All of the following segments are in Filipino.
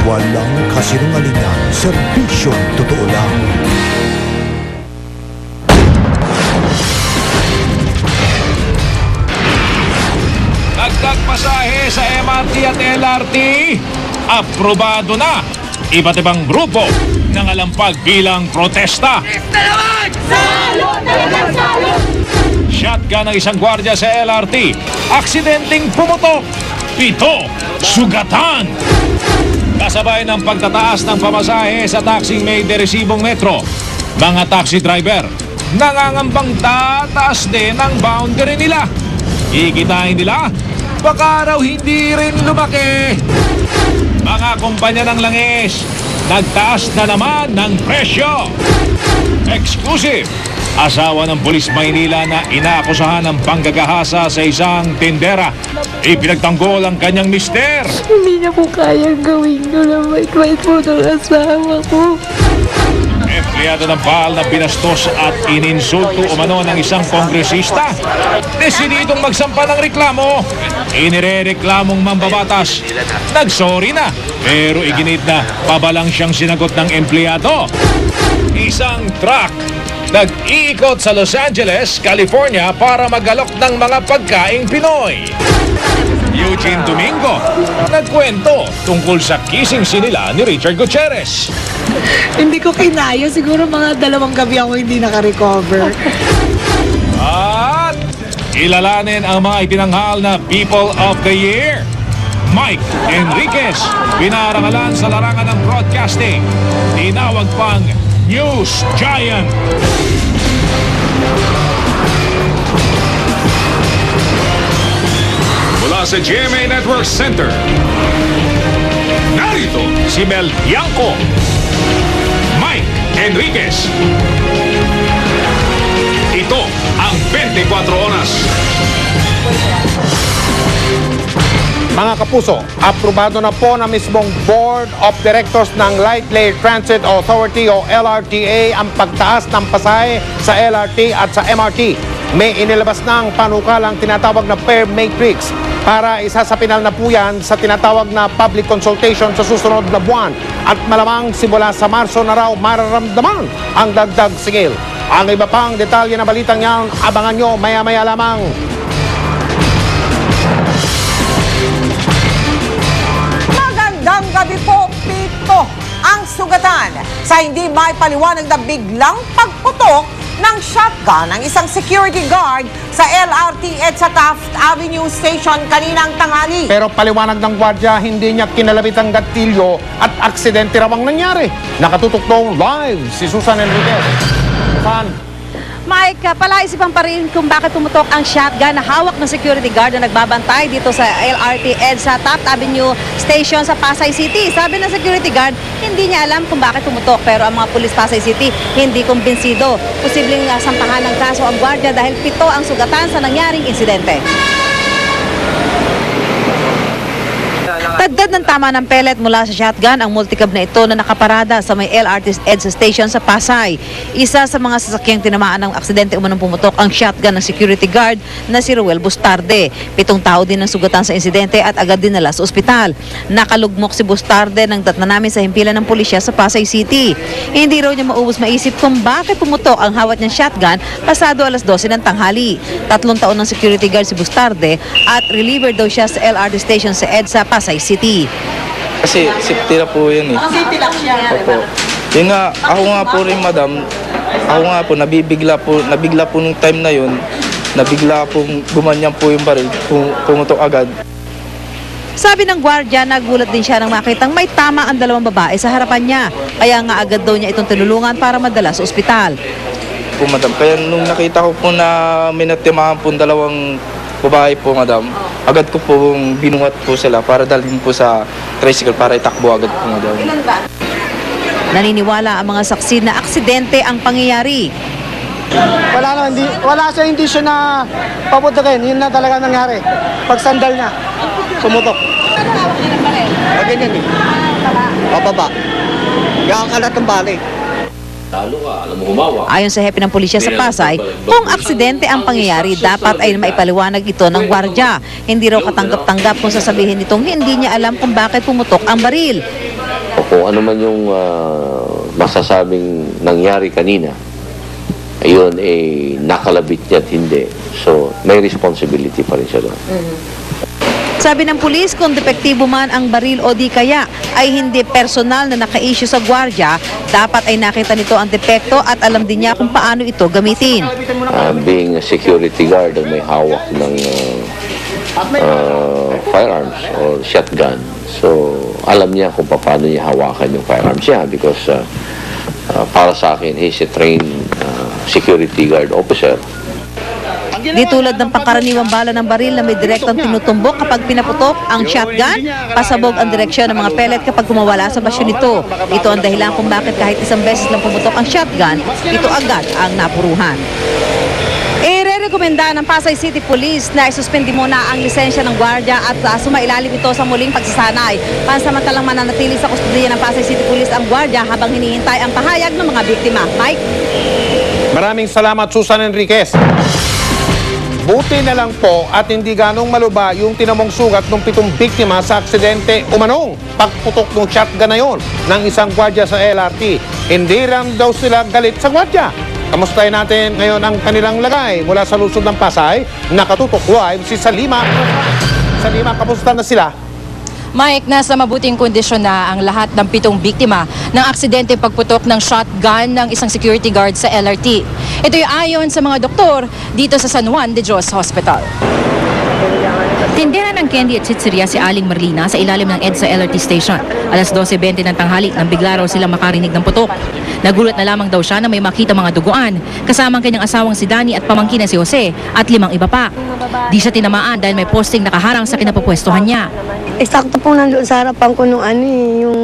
Walang kasinungalingan, serbisyong totoo lang. Dagdag pasahe sa MRT at LRT, aprobado na. Iba't ibang grupo nangalampag bilang protesta. Shotgun ng isang gwardya sa LRT, aksidenteng pumutok, 7 sugatan. Kasabay ng pagtataas ng pamasahe sa taxing may deresibong metro, mga taxi driver nangangambang tataas din ang boundary nila. Ikitain nila, baka raw hindi rin lumaki. Mga kumpanya ng langis, nagtaas na naman ng presyo. Exclusive, asawa ng Pulis Maynila na inaakusahan ng panggagahasa sa isang tindera. Ipinagtanggol ang kanyang mister. Hindi niya po kayang gawin yun na mait-mait po ng asawa ko. Empleyado ng PAL na binastos at ininsulto umano ng isang kongresista. Desididong magsampa ng reklamo. Inirereklamong mambabatas. Nagsorry na, pero iginit na pabalang siyang sinagot ng empleyado. Isang truck nag-iikot sa Los Angeles, California para magalok ng mga pagkaing Pinoy. Eugene Domingo nagkwento tungkol sa kissing scene nila ni Richard Gutierrez. Hindi ko kinaya. Siguro mga 2 gabi ako hindi naka-recover. At ilalanin ang mga itinanghal na People of the Year. Mike Enriquez, pinarangalan sa larangan ng broadcasting. Tinawag pang News Giant. Mula sa GMA Network Center, narito si Mel Bianco, Mike Enriquez. Ito ang 24 oras. Mga kapuso, aprobado na po na mismong Board of Directors ng Light Rail Transit Authority o LRTA ang pagtaas ng pasahe sa LRT at sa MRT. May inilabas na ang panukalang tinatawag na fare matrix para isasapinal na po yan sa tinatawag na public consultation sa susunod na buwan. At malamang simula sa Marso na raw mararamdaman ang dagdag sigil. Ang iba pang detalye na balitang yan, abangan nyo maya-maya lamang. Magandang gabi po, Pito. Ang sugatan sa hindi may paliwanag na biglang pagputok ng shotgun ng isang security guard sa LRT at sa Taft Avenue Station kaninang tanghali. Pero paliwanag ng gwardya, hindi niya kinalabit ang gatilyo at aksidente raw ang nangyari. Nakatutok noong live si Susan Enriquez. Susan. Mike, palaisipan pa rin kung bakit pumutok ang shotgun na hawak ng security guard na nagbabantay dito sa LRT ED sa Taft Avenue Station sa Pasay City. Sabi ng security guard, hindi niya alam kung bakit pumutok, pero ang mga pulis Pasay City hindi kumbinsido. Posibleng sampahan ng kaso ang gwardya dahil 7 ang sugatan sa nangyaring insidente. Dagdag ng tama ng pellet mula sa shotgun ang multicab na ito na nakaparada sa may LRT EDSA station sa Pasay. Isa sa mga sasakyang tinamaan ng aksidente umanong pumutok ang shotgun ng security guard na si Ruel Bustarde. 7 tao din ang sugatan sa insidente at agad dinala sa ospital. Nakalugmok si Bustarde nang datna namin sa himpilan ng pulisya sa Pasay City. Hindi raw niya maubos maisip kung bakit pumutok ang hawat niyang shotgun pasado alas 12 ng tanghali. 3 taon ng security guard si Bustarde at reliever daw siya sa LRT station sa EDSA Pasay City. Kasi safety na po yun eh. Safety lang siya. Opo. Yun nga, ako nga po rin madam, ako nga po nabigla po nung time na yun, nabigla po gumanyan po yung baril, pumutok agad. Sabi ng gwardya, nagulat din siya nang makitang may tama ang 2 babae sa harapan niya. Kaya nga agad daw niya itong tinulungan para madala sa ospital. Po madam, kaya nung nakita ko po na may natimahan po 2 babae po madam, agad ko po binuhat po sila para dalhin po sa tricycle para itakbo agad po madam. Naniniwala ang mga saksi na aksidente ang pangyayari. Wala siya indisyon na paputokin. Yun na talaga nangyari. Pag sandal niya, pumutok. Ganyan eh. Pababa. Kaya ang kalat ng balik. Ayon sa hepe ng pulisya sa Pasay, kung aksidente ang pangyayari, dapat ay maipaliwanag ito ng gwardya. Hindi raw katanggap-tanggap kung sasabihin nitong hindi niya alam kung bakit pumutok ang baril. O kung ano man yung masasabing nangyari kanina, ayun, nakalabit niya at hindi. So, may responsibility pa rin siya doon. Sabi ng pulis, kung depektibo man ang baril o di kaya ay hindi personal na naka-issue sa gwardiya, dapat ay nakita nito ang depekto at alam din niya kung paano ito gamitin. Being a security guard na may hawak ng firearms or shotgun, so alam niya kung paano niya hawakan yung firearms niya because para sa akin, he's a trained security guard officer. Di tulad ng pangkaraniwang bala ng baril na may direktang tinutumbok kapag pinaputok ang shotgun, pasabog ang direksyon ng mga pellet kapag kumawala sa basyo nito. Ito ang dahilan kung bakit kahit isang beses lang pumutok ang shotgun, ito agad ang napuruhan. Irerekomenda ng Pasay City Police na isuspindi muna ang lisensya ng gwardiya at sumailalim ito sa muling pagsasanay. Pansamantalang mananatili sa kustudiya ng Pasay City Police ang gwardiya habang hinihintay ang pahayag ng mga biktima. Mike? Maraming salamat, Susan Enriquez. Buti na lang po at hindi ganong maluba yung tinamong sugat ng 7 biktima sa aksidente umanong pagputok ng shotgun na yon ng isang gwardiya sa LRT. Hindi rin daw sila galit sa gwardiya. Kamustahin natin ngayon ang kanilang lagay mula sa lungsod ng Pasay. Nakatutok live si Salima. Salima, kamusta na sila? Mike, nasa mabuting kondisyon na ang lahat ng 7 biktima ng aksidente pagputok ng shotgun ng isang security guard sa LRT. Ito ay ayon sa mga doktor dito sa San Juan de Dios Hospital. Tindera ng candy at chicheria si Aling Marlina sa ilalim ng EDSA LRT station. Alas 12:20 ng tanghali nang bigla raw silang makarinig ng putok. Nagulat na lamang daw siya na may makita mga duguan, kasama ang kanyang asawang si Danny at pamangkin na si Jose at 5 iba pa. Di siya tinamaan dahil may posting nakaharang sa kinapupwestuhan niya. Eksakto po nandoon sa harapan ko nung yung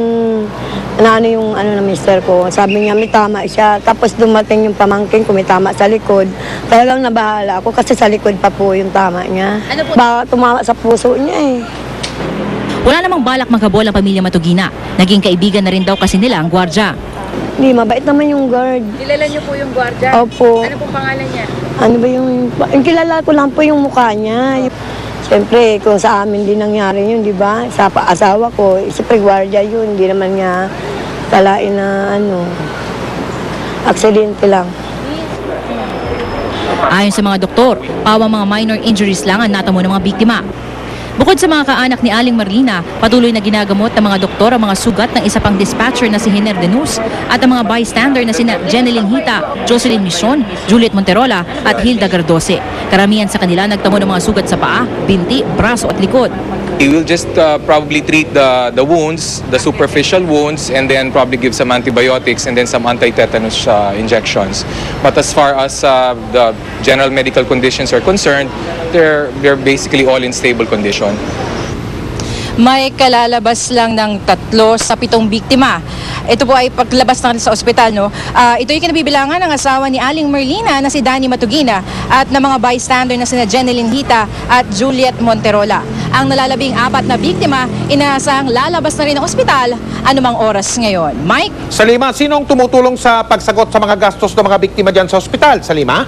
na mister ko. Sabi niya may tama siya. Tapos dumating yung pamangkin ko may tama sa likod. Talagang nabahala ako kasi sa likod pa po yung tama niya. Ano po? Baka tumama sa puso niya eh. Wala namang balak maghabol ang pamilya Matugina. Naging kaibigan na rin daw kasi nila ang gwardya. Hindi, mabait naman yung guard. Kilala niyo po yung gwardya? Opo. Ano pong pangalan niya? Ano ba yung kilala ko lang po yung mukha niya. Siyempre, kung sa amin din nangyari yun, di ba? Sa asawa ko, siyempre gwardiya yun. Hindi naman niya talain na aksidente lang. Ayon sa mga doktor, pawang mga minor injuries lang ang natamo ng mga biktima. Bukod sa mga kaanak ni Aling Marlina, patuloy na ginagamot ng mga doktor ang mga sugat ng isa pang dispatcher na si Hiner Denus at ang mga bystander na sina Jeneline Hita, Jocelyn Mission, Juliet Monterola at Hilda Gardose. Karamihan sa kanila nagtamo ng mga sugat sa paa, binti, braso at likod. We will just probably treat the wounds, the superficial wounds, and then probably give some antibiotics and then some anti-tetanus injections. But as far as the general medical conditions are concerned, they're basically all in stable condition. May kalalabas lang ng 3 sa 7 biktima. Ito po ay paglabas natin sa ospital, no? Ito ay kinabibilangan ng asawa ni Aling Marlina na si Danny Matugina at ng mga bystander na sina Jeneline Hita at Juliet Monterola. Ang nalalabing 4 na biktima, inaasahang lalabas na rin ng ospital anumang oras ngayon. Mike? Salima, sinong tumutulong sa pagsagot sa mga gastos ng mga biktima dyan sa ospital? Salima?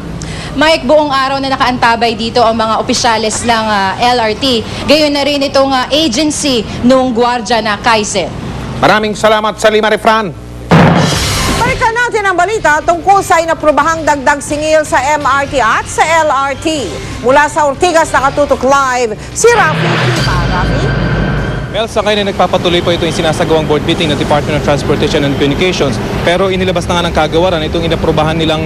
Mike, buong araw na nakaantabay dito ang mga opisyales ng LRT. Gayon na rin itong agency nung gwardya na Kaiser. Maraming salamat, Salima Refran. Balikan natin ang balita tungkol sa inaprobahang dagdag singil sa MRT at sa LRT. Mula sa Ortigas, nakatutok live si Rafi Pima. Rafi? Well, sa ngayon ay nagpapatuloy po ito yung sinasagawang board meeting ng Department of Transportation and Communications. Pero inilabas na nga ng kagawaran itong inaprobahan nilang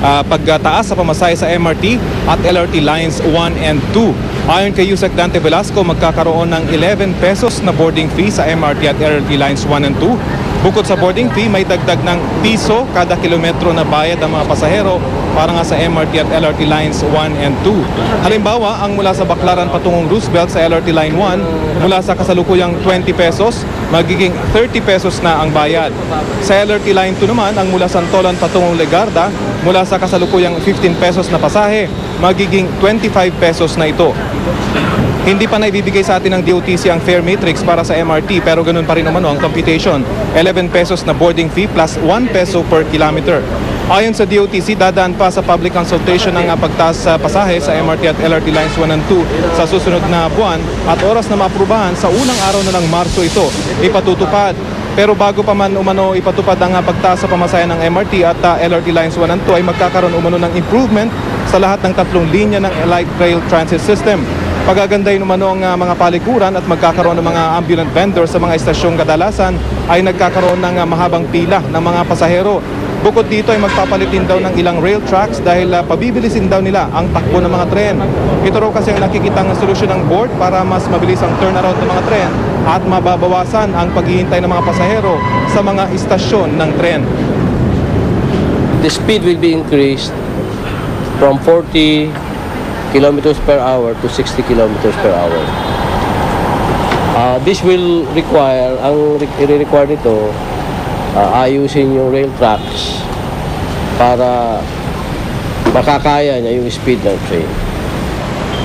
pagtaas sa pamasahe sa MRT at LRT Lines 1 and 2. Ayon kay Yusek Dante Velasco, magkakaroon ng 11 pesos na boarding fee sa MRT at LRT Lines 1 and 2. Bukod sa boarding fee, may dagdag ng piso kada kilometro na bayad ng mga pasahero para nga sa MRT at LRT Lines 1 and 2. Halimbawa, ang mula sa Baclaran patungong Roosevelt sa LRT Line 1, mula sa kasalukuyang 20 pesos, magiging 30 pesos na ang bayad. Sa LRT Line 2 naman, ang mula Santolan patungong Legarda, mula sa kasalukuyang 15 pesos na pasahe, magiging 25 pesos na ito. Hindi pa naibibigay sa atin ng DOTC ang fare matrix para sa MRT pero ganun pa rin naman ang computation. 11 pesos na boarding fee plus 1 peso per kilometer. Ayon sa DOTC, dadaan pa sa public consultation ang pagtaas sa pasahe sa MRT at LRT Lines 1 and 2 sa susunod na buwan at oras na maaprubahan sa unang araw na ng Marso ito ipatutupad. Pero bago pa man umano ipatupad ang pagtaas sa pamasahe ng MRT at LRT Lines 1 and 2 ay magkakaroon umano ng improvement sa lahat ng tatlong linya ng light rail transit system. Pagagandahin umano ang mga palikuran at magkakaroon ng mga ambulant vendors sa mga estasyong kadalasan ay nagkakaroon ng mahabang pila ng mga pasahero. Bukod dito ay magpapalit din daw ng ilang rail tracks dahil pabibilisin daw nila ang takbo ng mga tren. Ito raw kasi ang nakikitang solusyon ng board para mas mabilis ang turnaround ng mga tren at mababawasan ang paghihintay ng mga pasahero sa mga istasyon ng tren. The speed will be increased from 40 kilometers per hour to 60 kilometers per hour. This will require, ang i-require nito, ayusin yung rail tracks para makakaya niya yung speed ng train.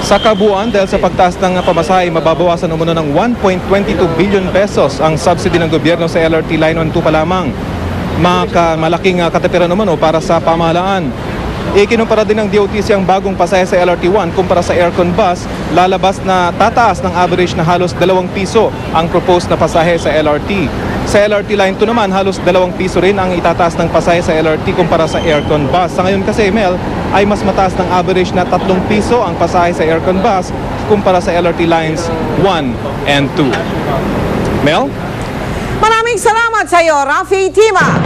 Sa kabuuan, dahil sa pagtaas ng pamasahe, mababawasan umano ng 1.22 billion pesos ang subsidy ng gobyerno sa LRT Line 1 2 pa lamang. Malaking katipiran umano para sa pamahalaan. Ikinumpara din ng DOTC ang bagong pasahe sa LRT1 kumpara sa aircon bus, lalabas na tataas ng average na halos 2 piso ang proposed na pasahe sa LRT. Sa LRT Line 2 naman, halos 2 piso rin ang itataas ng pasahe sa LRT kumpara sa aircon bus. Sa ngayon kasi, Mel, ay mas mataas ng average na 3 piso ang pasahe sa aircon bus kumpara sa LRT Lines 1 and 2. Mel? Maraming salamat sa iyo, Rafi Tima.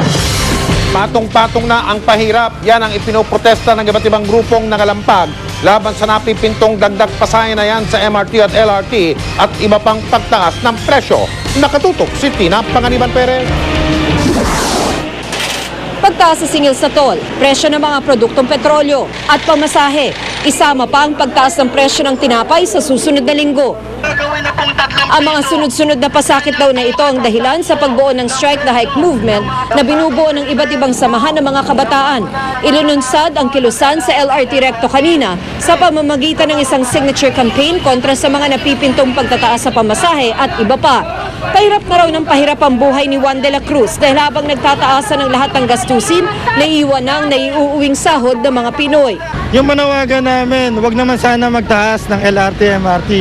Patong-patong na ang pahirap. Yan ang ipinoprotesta ng iba't ibang grupong nakalampag laban sa napipintong dagdag pasahe na yan sa MRT at LRT at iba pang pagtaas ng presyo. Nakatutok si Tina Panganiban Perez. Pagtaas sa singil sa toll, presyo ng mga produktong petrolyo at pamasahe. Isama pa ang pagtaas ng presyo ng tinapay sa susunod na linggo. Ang mga sunod-sunod na pasakit daw na ito ang dahilan sa pagbuo ng Strike the Hike movement na binubuo ng iba't ibang samahan ng mga kabataan. Ilununsad ang kilusan sa LRT Recto kanina sa pamamagitan ng isang signature campaign kontra sa mga napipintong pagtataas sa pamasahe at iba pa. Pahirap na raw ng pahirap ang buhay ni Juan de la Cruz dahil habang nagtataasan ng lahat ng gastusin, naiiwan ng naiuuwing sahod ng mga Pinoy. Yung manawagan namin, wag naman sana magtaas ng LRT, MRT.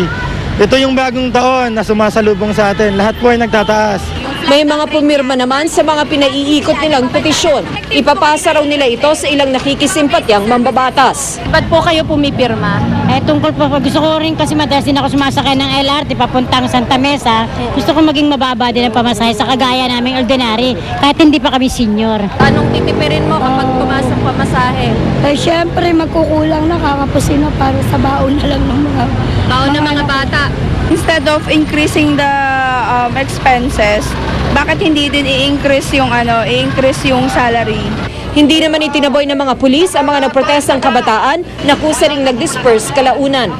Ito yung bagong taon na sumasalubong sa atin. Lahat po ay nagtataas. May mga pumirma naman sa mga pinaiikot nilang petisyon. Ipapasa raw nila ito sa ilang nakikisimpatyang mambabatas. Ba't po kayo pumipirma? Tungkol po, gusto ko rin kasi madalas din ako sumasakay ng LRT papuntang Santa Mesa. Gusto ko maging mababa din ang pamasahe sa kagaya naming ordinary, kahit hindi pa kami senior. Anong titipirin mo kapag tumaas ang pamasahe? Siyempre magkukulang na, kakapusin na para sa baon na lang ng mga bata. Instead of increasing the expenses, bakit hindi din i-increase yung salary? Hindi naman itinaboy ng mga pulis ang mga nagprotestang kabataan na kusa ring nag-disperse kalaunan.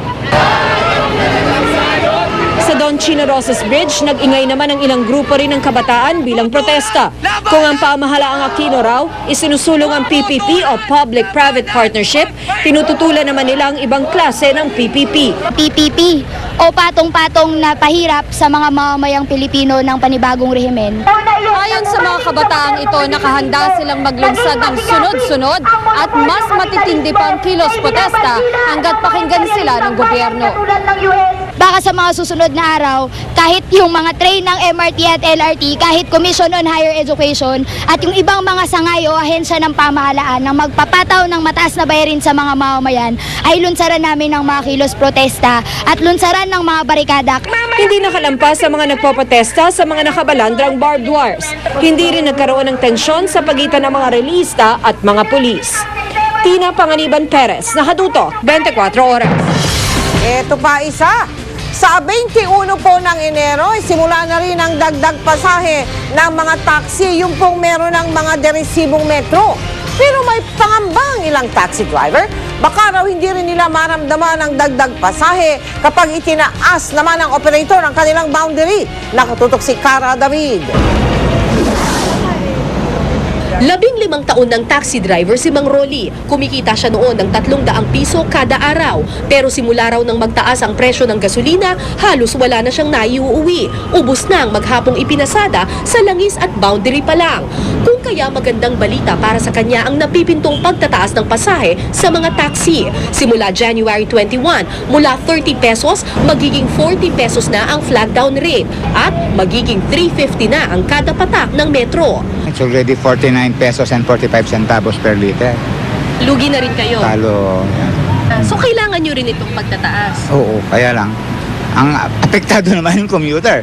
Sa Don Chino Rosas Bridge, nag-ingay naman ang ilang grupo rin ng kabataan bilang protesta. Kung ang pamahalaang Aquino raw, isinusulong ang PPP o Public-Private Partnership, tinututulan naman nila ang ibang klase ng PPP. PPP o patong-patong na pahirap sa mga mamamayang Pilipino ng panibagong rehimen. Ayon sa mga kabataang ito, nakahanda silang maglunsad ng sunod-sunod at mas matitindi pang kilos protesta hanggat pakinggan sila ng gobyerno. Baka sa mga susunod na araw, kahit yung mga train ng MRT at LRT, kahit Commission on Higher Education at yung ibang mga sangay o ahensya ng pamahalaan na magpapataw ng mataas na bayarin sa mga mamamayan, ay lunsaran namin ng mga kilos protesta at lunsaran ng mga barikada. Hindi nakalampas sa mga nagpoprotesta sa mga nakabalandrang barbed wires. Hindi rin nagkaroon ng tensyon sa pagitan ng mga relista at mga pulis. Tina Panganiban Perez, nakatutok, 24 oras. Ito pa isa. Sa 21 po ng Enero, simula na rin ang dagdag pasahe ng mga taxi, yung pong meron ng mga deresibong metro. Pero may pangambang ilang taxi driver, baka raw hindi rin nila maramdaman ang dagdag pasahe kapag itinaas naman ng operator ang kanilang boundary. Nakatutok si Cara David. 15 taon ng taxi driver si Mang Rolly. Kumikita siya noon ng 300 piso kada araw. Pero simula raw nang magtaas ang presyo ng gasolina, halos wala na siyang naiuuwi. Ubus na ang maghapong ipinasada sa langis at boundary pa lang. Kung Kaya magandang balita para sa kanya ang napipintong pagtataas ng pasahe sa mga taxi. Simula January 21, mula 30 pesos, magiging 40 pesos na ang flag down rate at magiging 350 na ang kada patak ng metro. It's already 49 pesos and 45 centavos per liter. Lugi na rin kayo. Talo. So kailangan nyo rin itong pagtataas. Oo, kaya lang. Ang apektado naman yung commuter.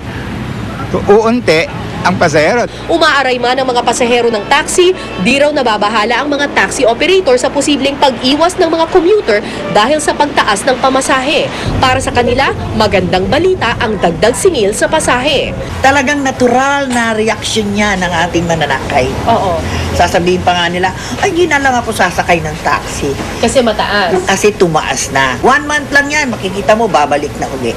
Uunti ang pasahero. Umaaray man ang mga pasahero ng taxi, di raw nababahala ang mga taxi operator sa posibleng pag-iwas ng mga commuter dahil sa pagtaas ng pamasahe. Para sa kanila, magandang balita ang dagdag singil sa pasahe. Talagang natural na reaksyon niya ng ating mananakay. Oo. Sasabihin pa nga nila, ay hindi na lang ako sasakay ng taxi. Kasi mataas. Kasi tumaas na. 1 month lang yan, makikita mo, babalik na uli.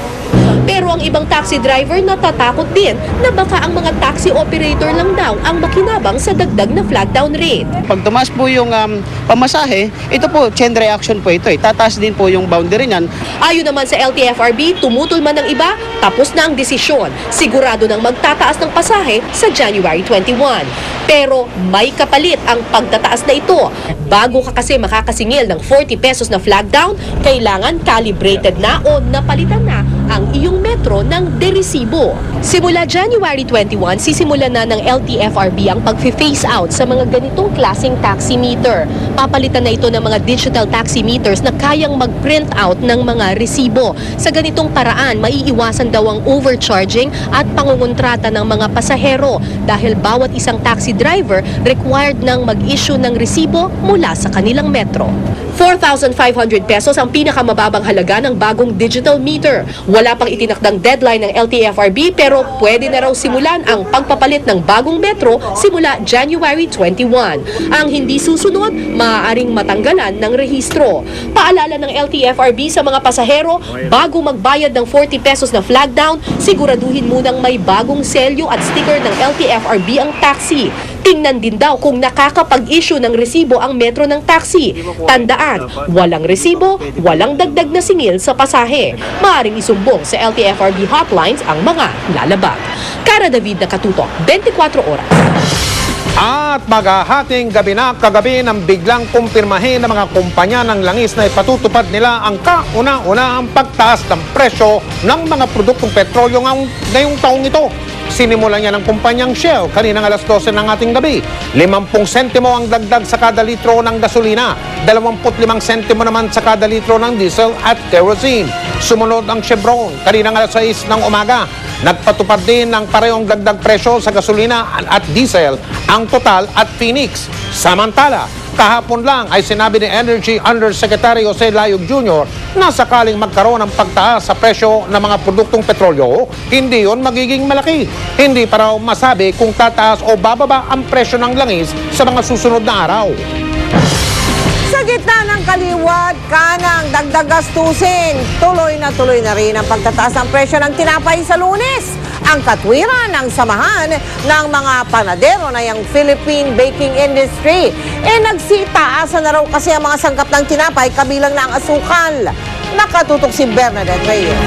Pero ang ibang taxi driver natatakot din na baka ang mga taxi operator lang daw ang makinabang sa dagdag na flag down rate. Pag tumaas po yung pamasahe, ito po, chain reaction po ito. Tataas din po yung boundary niyan. Ayon naman sa LTFRB, tumutol man ng iba, tapos na ang desisyon. Sigurado nang magtataas ng pasahe sa January 21. Pero may kapalit ang pagtataas na ito. Bago ka kasi makakasingil ng 40 pesos na flag down, kailangan calibrated na o napalitan na ang iyong metro ng deresibo. Simula January 21, sisimulan na ng LTFRB ang pag-phase out sa mga ganitong klaseng taximeter. Papalitan na ito ng mga digital taximeters na kayang mag-print out ng mga resibo. Sa ganitong paraan, maiiwasan daw ang overcharging at pangungontrata ng mga pasahero dahil bawat isang taxi driver required ng mag-issue ng resibo mula sa kanilang metro. 4,500 pesos ang pinakamababang halaga ng bagong digital meter. Wala pang itinakdang deadline ng LTFRB pero pwede na raw simulan ang pagpapalit ng bagong metro simula January 21. Ang hindi susunod, maaaring matanggalan ng rehistro. Paalala ng LTFRB sa mga pasahero, bago magbayad ng 40 pesos na flag down, siguraduhin munang may bagong selyo at sticker ng LTFRB ang taxi. Tingnan din daw kung nakakapag-issue ng resibo ang metro ng taxi. Tandaan, walang resibo, walang dagdag na singil sa pasahe. Maaring isumbong sa LTFRB hotlines ang mga lalabag. Cara David Nakatutok, 24 oras. At maghahating gabi na kagabi nang biglang kumpirmahin ng mga kumpanya ng langis na ipatutupad nila ang kauna-unahang pagtaas ng presyo ng mga produktong petrolyo ngayong taong ito. Sinimulan niya ng kumpanyang Shell kaninang alas 12 ng ating gabi. 50 sentimo ang dagdag sa kada litro ng gasolina, 25 sentimo naman sa kada litro ng diesel at kerosene. Sumunod ang Chevron kaninang alas 6 ng umaga. Nagpatupad din ng parehong dagdag presyo sa gasolina at diesel ang Total at Phoenix. Samantala, kahapon lang ay sinabi ni Energy Undersecretary Jose Layog Jr. na sakaling magkaroon ng pagtaas sa presyo ng mga produktong petrolyo, hindi yon magiging malaki. Hindi pa raw masabi kung tataas o bababa ang presyo ng langis sa mga susunod na araw. Sa gitna ng kaliwat, kanang dagdag gastusin, tuloy na rin ang pagtataas ng presyo ng tinapay sa Lunes. Ang katwiran ng samahan ng mga panadero na yung Philippine Baking Industry. Nagsitaasan na raw kasi ang mga sangkap ng tinapay kabilang na ang asukal. Nakatutok si Bernadette Reyes.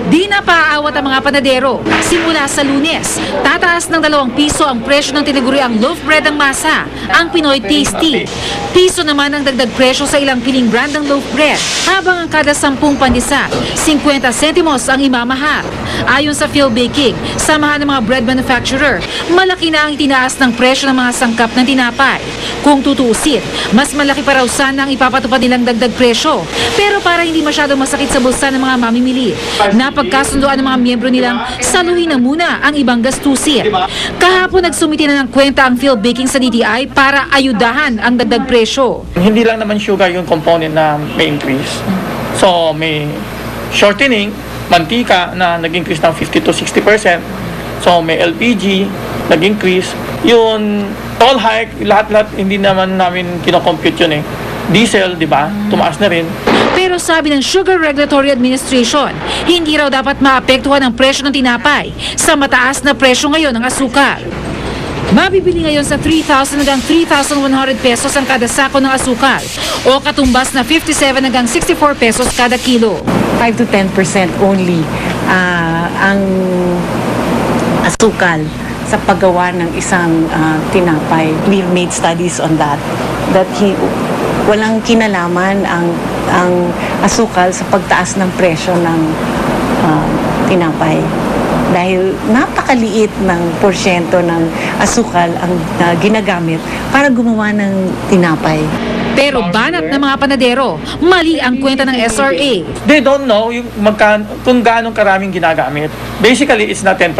Di na paaawat ang mga panadero. Simula sa Lunes, tataas ng 2 piso ang presyo ng tinaguriang loaf bread ng masa, ang Pinoy Tasty. Piso naman ang dagdag presyo sa ilang piling brand ng loaf bread, habang ang kada 10 pandesal, 50 sentimos ang imamahal. Ayon sa Phil Baking, samahan ng mga bread manufacturer, malaki na ang itinaas ng presyo ng mga sangkap ng tinapay. Kung tutuusin, mas malaki pa raw sana ang ipapatupad nilang dagdag presyo. Pero para hindi masyadong masakit sa bulsa ng mga mamimili, napagkasunduan ng mga miyembro nilang saluhin na muna ang ibang gastusin. Kahapon nagsumiti na ng kwenta ang Phil Baking sa DTI para ayudahan ang dagdag presyo. Hindi lang naman sugar yung component na may increase. So may shortening, mantika na nag-increase ng 50 to 60%. So may LPG, nag-increase. Yun, all hike, lahat-lahat hindi naman namin kinocompute yun eh. Diesel, di ba? Tumaas na rin. Pero sabi ng Sugar Regulatory Administration, hindi raw dapat maapektuhan ang presyo ng tinapay sa mataas na presyo ngayon ng asukal. Mabibili ngayon sa 3,000 hanggang 3,100 pesos ang kada sako ng asukal o katumbas na 57 hanggang 64 pesos kada kilo. 5 to 10% only ang asukal sa paggawa ng isang tinapay. We've made studies on that walang kinalaman ang asukal sa pagtaas ng presyo ng tinapay. Dahil napakaliit ng porsyento ng asukal ang ginagamit para gumawa ng tinapay. Pero banat ng mga panadero, mali ang kwenta ng SRA. They don't know kung gaano karaming ginagamit. Basically, it's not 10%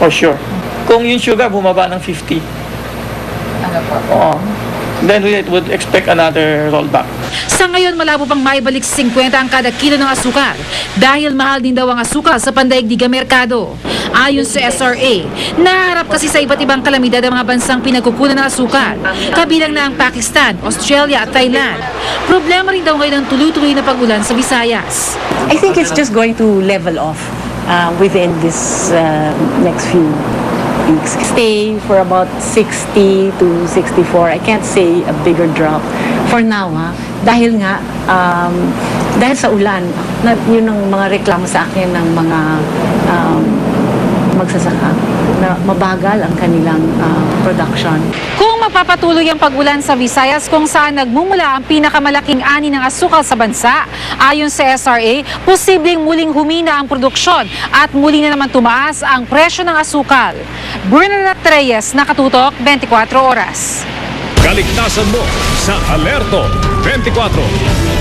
for sure. Kung yung sugar bumaba ng 50, then we would expect another rollback. Sa ngayon, malabo pang maibalik 50 ang kada kilo ng asukal dahil mahal din daw ang asukal sa pandaigdigang merkado. Ayon sa SRA, naharap kasi sa iba't ibang kalamidad ang mga bansang pinagkukunan ng asukal, kabilang na ang Pakistan, Australia at Thailand. Problema rin daw ngayon ang tuloy-tuloy na pag-ulan sa Visayas. I think it's just going to level off within this next few weeks. Stay for about 60 to 64. I can't say a bigger drop for now, dahil nga dahil sa ulan, yun ang mga reklamo sa akin ng mga magsasaka na mabagal ang kanilang production. Kung mapapatuloy ang pag-ulan sa Visayas kung saan nagmumula ang pinakamalaking ani ng asukal sa bansa, ayon sa SRA, posibleng muling humina ang produksyon at muli na naman tumaas ang presyo ng asukal. Bernadette Reyes, Nakatutok, 24 Oras. Kaligtasan mo sa Alerto 24.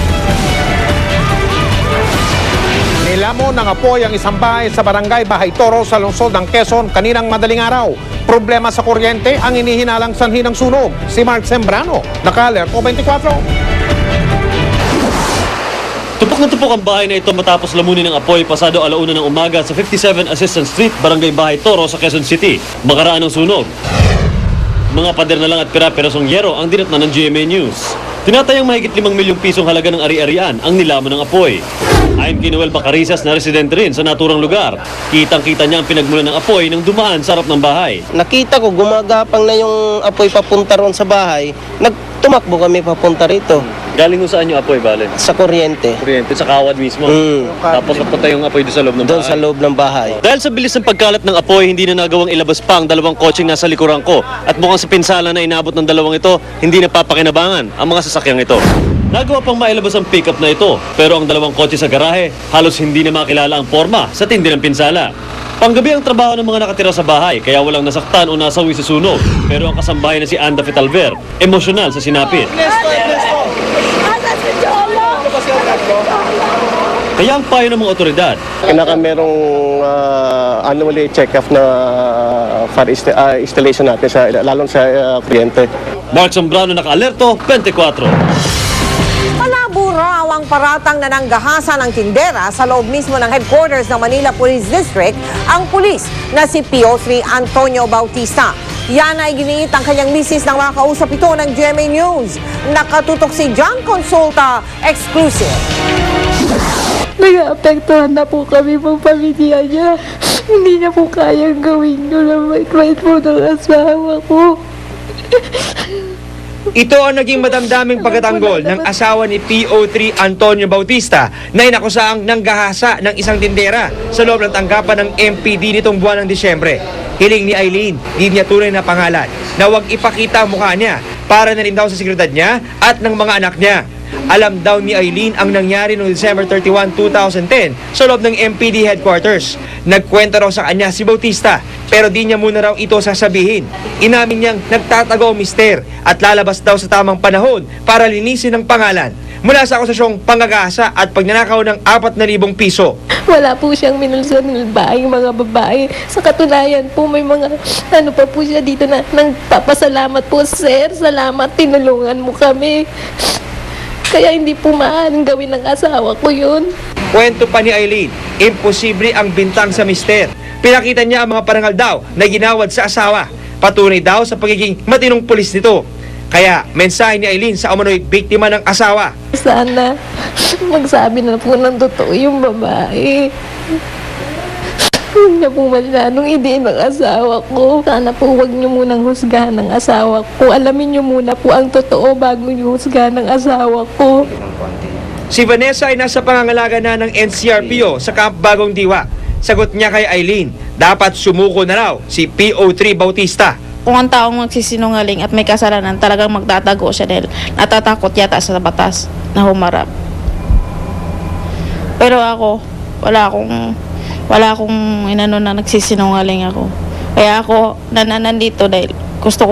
Nilamon ng apoy ang isang bahay sa barangay Bahay Toro sa lungsod ng Quezon kaninang madaling araw. Problema sa kuryente ang inihinalang sanhi ng sunog. Si Mark Sembrano, naka-Alerto 24. Tupok na tupok ang bahay na ito matapos lamunin ng apoy pasado alauna ng umaga sa 57 Assistant Street, Barangay Bahay Toro sa Quezon City. Makaraan ng sunog. Mga pader na lang at pira-pirasong yero ang dinatnan ng GMA News. Tinatayang mahigit 5 milyong pisong halaga ng ari-arian ang nilamon ng apoy. Ayon kay Noel Bacarizas na residente rin sa naturang lugar, kitang-kita niya ang pinagmulan ng apoy nang dumaan sa harap ng bahay. Nakita ko gumagapang na yung apoy papunta ron sa bahay. Tumakbo kami papunta rito. Galing mo saan yung apoy, Bale? Sa kuryente. Kuryente, sa kawad mismo. Tapos napunta yung apoy doon sa loob ng bahay. Doon sa loob ng bahay. Dahil sa bilis ng pagkalat ng apoy, hindi na nagawang ilabas pa ang 2 kotseng nasa likuran ko. At mukhang sa pinsala na inabot ng 2 ito, hindi na papakinabangan ang mga sasakyang ito. Nagawa pang mailabas ang pickup na ito, pero ang 2 kotse sa garahe, halos hindi na makilala ang forma sa tindi ng pinsala. Panggabi ang trabaho ng mga nakatira sa bahay, kaya walang nasaktan o nasawi sa sunog. Pero ang kasambahay na si Anda Fitalver, emosyonal sa sinapit. Kaya ang payo ng mga otoridad. Merong annually check-off na fire installation natin, lalong sa kuryente. Mark Sembrano, naka-Alerto 24. Malabo raw ang paratang na nanggahasan ng tindera sa loob mismo ng headquarters ng Manila Police District ang pulis na si PO3 Antonio Bautista. Yan ay giniit ang kanyang misis nang makausap ito ng GMA News. Nakatutok si John Consulta, exclusive. Nag-aapektuhan na po kami pang pamilya niya. Hindi niya po kayang gawin yun na may po ng asawa ko. Ito ang naging madamdaming pagkatanggol ng asawa ni PO3 Antonio Bautista na inakusaang nanggahasa ng isang tindera sa loob ng tanggapan ng MPD nitong buwan ng Disyembre. Hiling ni Eileen, di niya tunay na pangalan, na huwag ipakita ang mukha niya para na rin daw sa seguridad niya at ng mga anak niya. Alam daw ni Eileen ang nangyari noong December 31, 2010 sa loob ng MPD headquarters. Nagkwento raw sa kanya si Bautista pero di niya muna raw ito sasabihin. Inamin niyang nagtatago ang mister at lalabas daw sa tamang panahon para linisin ang pangalan. Mula sa akusasyong pangagasa at pagnanakaw ng 4,000 piso. Wala po siyang minulson ng mga babae. Sa katunayan po, may mga pa po siya dito na nagpapasalamat po, sir. Salamat, tinulungan mo kami. Kaya hindi po maaaring gawin ng asawa ko yun. Kwento pa ni Eileen, imposible ang bintang sa mister. Pinakita niya ang mga parangal daw na ginawad sa asawa. Patunay daw sa pagiging matinong pulis nito. Kaya mensahe ni Eileen sa umano'y biktima ng asawa. Sana magsabi na po ng totoo yung babae. Huwag niya po masyadong idiin ng asawa ko. Sana po huwag niyo munang husgahan ng asawa ko. Alamin niyo muna po ang totoo bago niyo husgahan ng asawa ko. Si Vanessa ay nasa pangangalaga na ng NCRPO sa Camp Bagong Diwa. Sagot niya kay Eileen, dapat sumuko na raw si PO3 Bautista. Kung ang taong magsisinungaling at may kasalanan, talagang magtatago siya dahil natatakot yata sa batas na humarap. Pero ako, wala akong inano na nagsisinungaling ako. Kaya ako nandito dahil gusto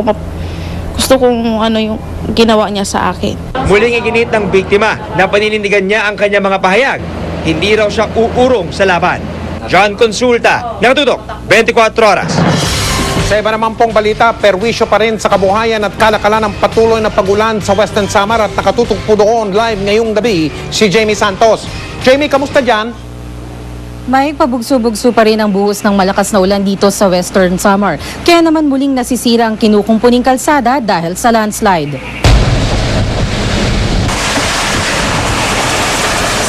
kong ano yung ginawa niya sa akin. Muling iginit ng biktima na paninindigan niya ang kanyang mga pahayag. Hindi raw siya uurong sa laban. John Consulta, Nakatutok, 24 Oras. Sa iba naman pong balita, perwisyo pa rin sa kabuhayan at kalakalan ng patuloy na pagulan sa Western Samar at nakatutok po doon live ngayong gabi si Jamie Santos. Jamie, kamusta dyan? May pabugso-bugso pa rin ang buhos ng malakas na ulan dito sa Western Samar. Kaya naman muling nasisira ang kinukumpuning kalsada dahil sa landslide.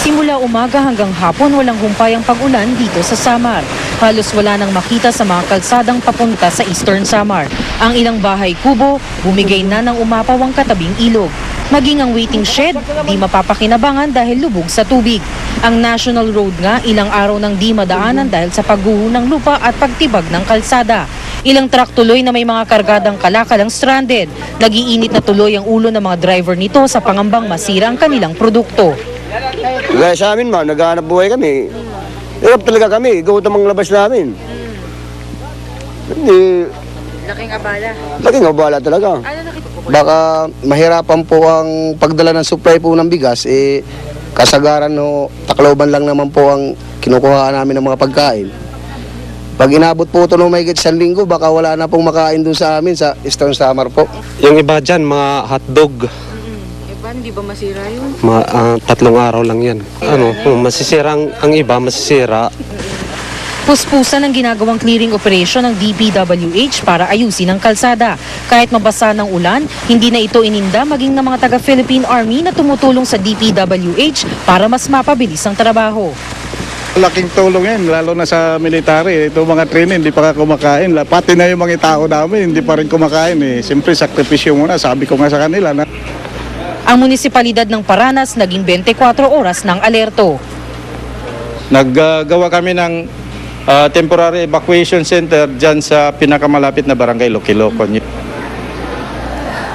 Simula umaga hanggang hapon walang humpay ang pag-ulan dito sa Samar. Halos wala nang makita sa mga kalsadang papunta sa Eastern Samar. Ang ilang bahay kubo, bumigay na ng umapaw ang katabing ilog. Maging ang waiting shed, di mapapakinabangan dahil lubog sa tubig. Ang National Road nga, ilang araw nang di madaanan dahil sa pagguho ng lupa at pagtibag ng kalsada. Ilang truck tuloy na may mga kargadang kalakal ang stranded. Nagiinit na tuloy ang ulo ng mga driver nito sa pangambang masira ang kanilang produkto. Gaya sa amin, naghahanap buhay kami. Hirap talaga kami, gawin ang mga labas namin. Hindi. Laking abala. Laking abala talaga. Baka mahirapan po ang pagdala ng supply po ng bigas, kasagaran no, Tacloban lang naman po ang kinukuhaan namin ng mga pagkain. Pag inabot po ito no may 1 linggo, baka wala na pong makain doon sa amin sa Eastern Samar po. Yung iba dyan, mga hotdog. Hindi ba masira yun? 3 araw lang yan. Masisira ang iba, masisira. Puspusan ang ginagawang clearing operation ng DPWH para ayusin ang kalsada. Kahit mabasa ng ulan, hindi na ito ininda maging ng mga taga-Philippine Army na tumutulong sa DPWH para mas mapabilis ang trabaho. Laking tulong yan, lalo na sa military. Ito mga training, hindi pa kumakain. Pati na yung mga tao namin, hindi pa rin kumakain. Siyempre, sakripisyo muna. Sabi ko nga sa kanila na ang munisipalidad ng Paranas naging 24 oras ng alerto. Naggawa kami ng temporary evacuation center dyan sa pinakamalapit na barangay Lokilokon.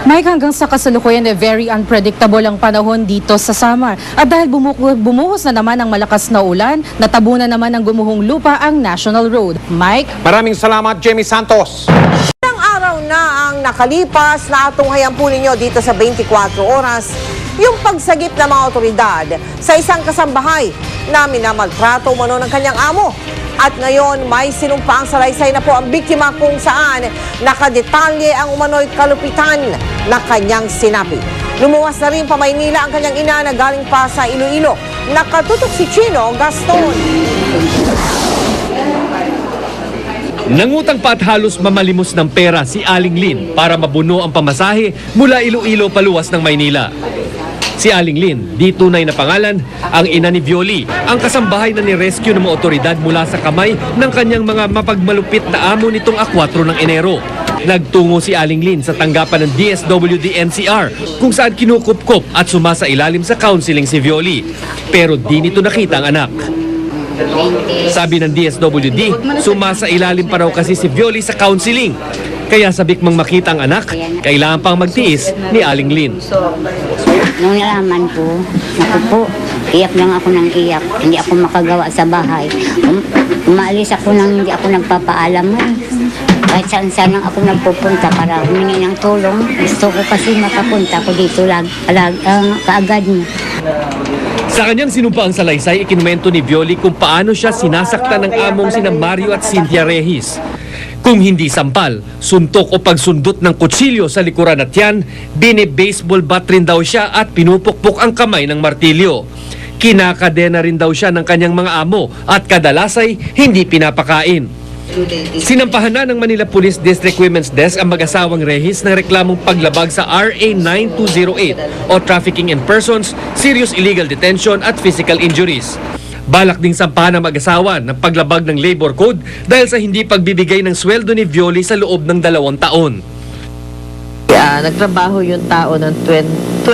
Mike, hanggang sa kasalukuyan very unpredictable ang panahon dito sa Samar. At dahil bumuhos na naman ang malakas na ulan, natabunan naman ng gumuhong lupa ang National Road. Mike? Maraming salamat, Jamie Santos. Ilang araw na ang nakalipas na atunghayan po ninyo dito sa 24 oras yung pagsagip ng mga otoridad sa isang kasambahay na minamaltrato umano ng kanyang amo. At ngayon, may sinumpaang salaysay na po ang biktima kung saan nakadetalye ang umano'y kalupitan na kanyang sinapi. Lumuwas na rin pa Maynila ang kanyang ina na galing pa sa Iloilo. Nakatutok si Chino Gaston. Nangutang pa at halos mamalimos ng pera si Aling Lin para mabuno ang pamasahe mula Iloilo paluwas ng Maynila. Si Aling Lin, di tunay na pangalan, ang ina ni Violi, ang kasambahay na ni-rescue ng mga otoridad mula sa kamay ng kanyang mga mapagmalupit na amo nitong 4 ng Enero. Nagtungo si Aling Lin sa tanggapan ng DSWD-NCR kung saan kinukupkop at sumasailalim sa counseling si Violi. Pero di nito nakita ang anak. Sabi ng DSWD, sumasailalim pa raw kasi si Violi sa counseling. Kaya sabik mang makita ang anak, kailangan pang magtiis ni Aling Lin. Nung nalaman ko, naku po, iyak lang ako ng iyak. Hindi ako makagawa sa bahay. Umaalis ako nang hindi ako nagpapaalam. Kahit saan lang ako nagpupunta para humingi ng tulong. Gusto ko kasi makapunta ko dito kaagad niya. Sa kanyang sinumpaang salaysay, ikinumento ni Violi kung paano siya sinasaktan ng among sina Mario at Cynthia Rehis. Kung hindi sampal, suntok o pagsundot ng kutsilyo sa likuran at yan, bini-baseball bat rin daw siya at pinupukpok ang kamay ng martilyo. Kinakadena rin daw siya ng kanyang mga amo at kadalasay hindi pinapakain. Sinampahan na ng Manila Police District Women's Desk ang mag-asawang Rehis ng reklamong paglabag sa RA 9208 o Trafficking in Persons, Serious Illegal Detention at Physical Injuries. Balak ding sampahan ng mag-asawa ng paglabag ng labor code dahil sa hindi pagbibigay ng sweldo ni Violi sa loob ng 2 taon. Nagtrabaho yung tao ng 2.5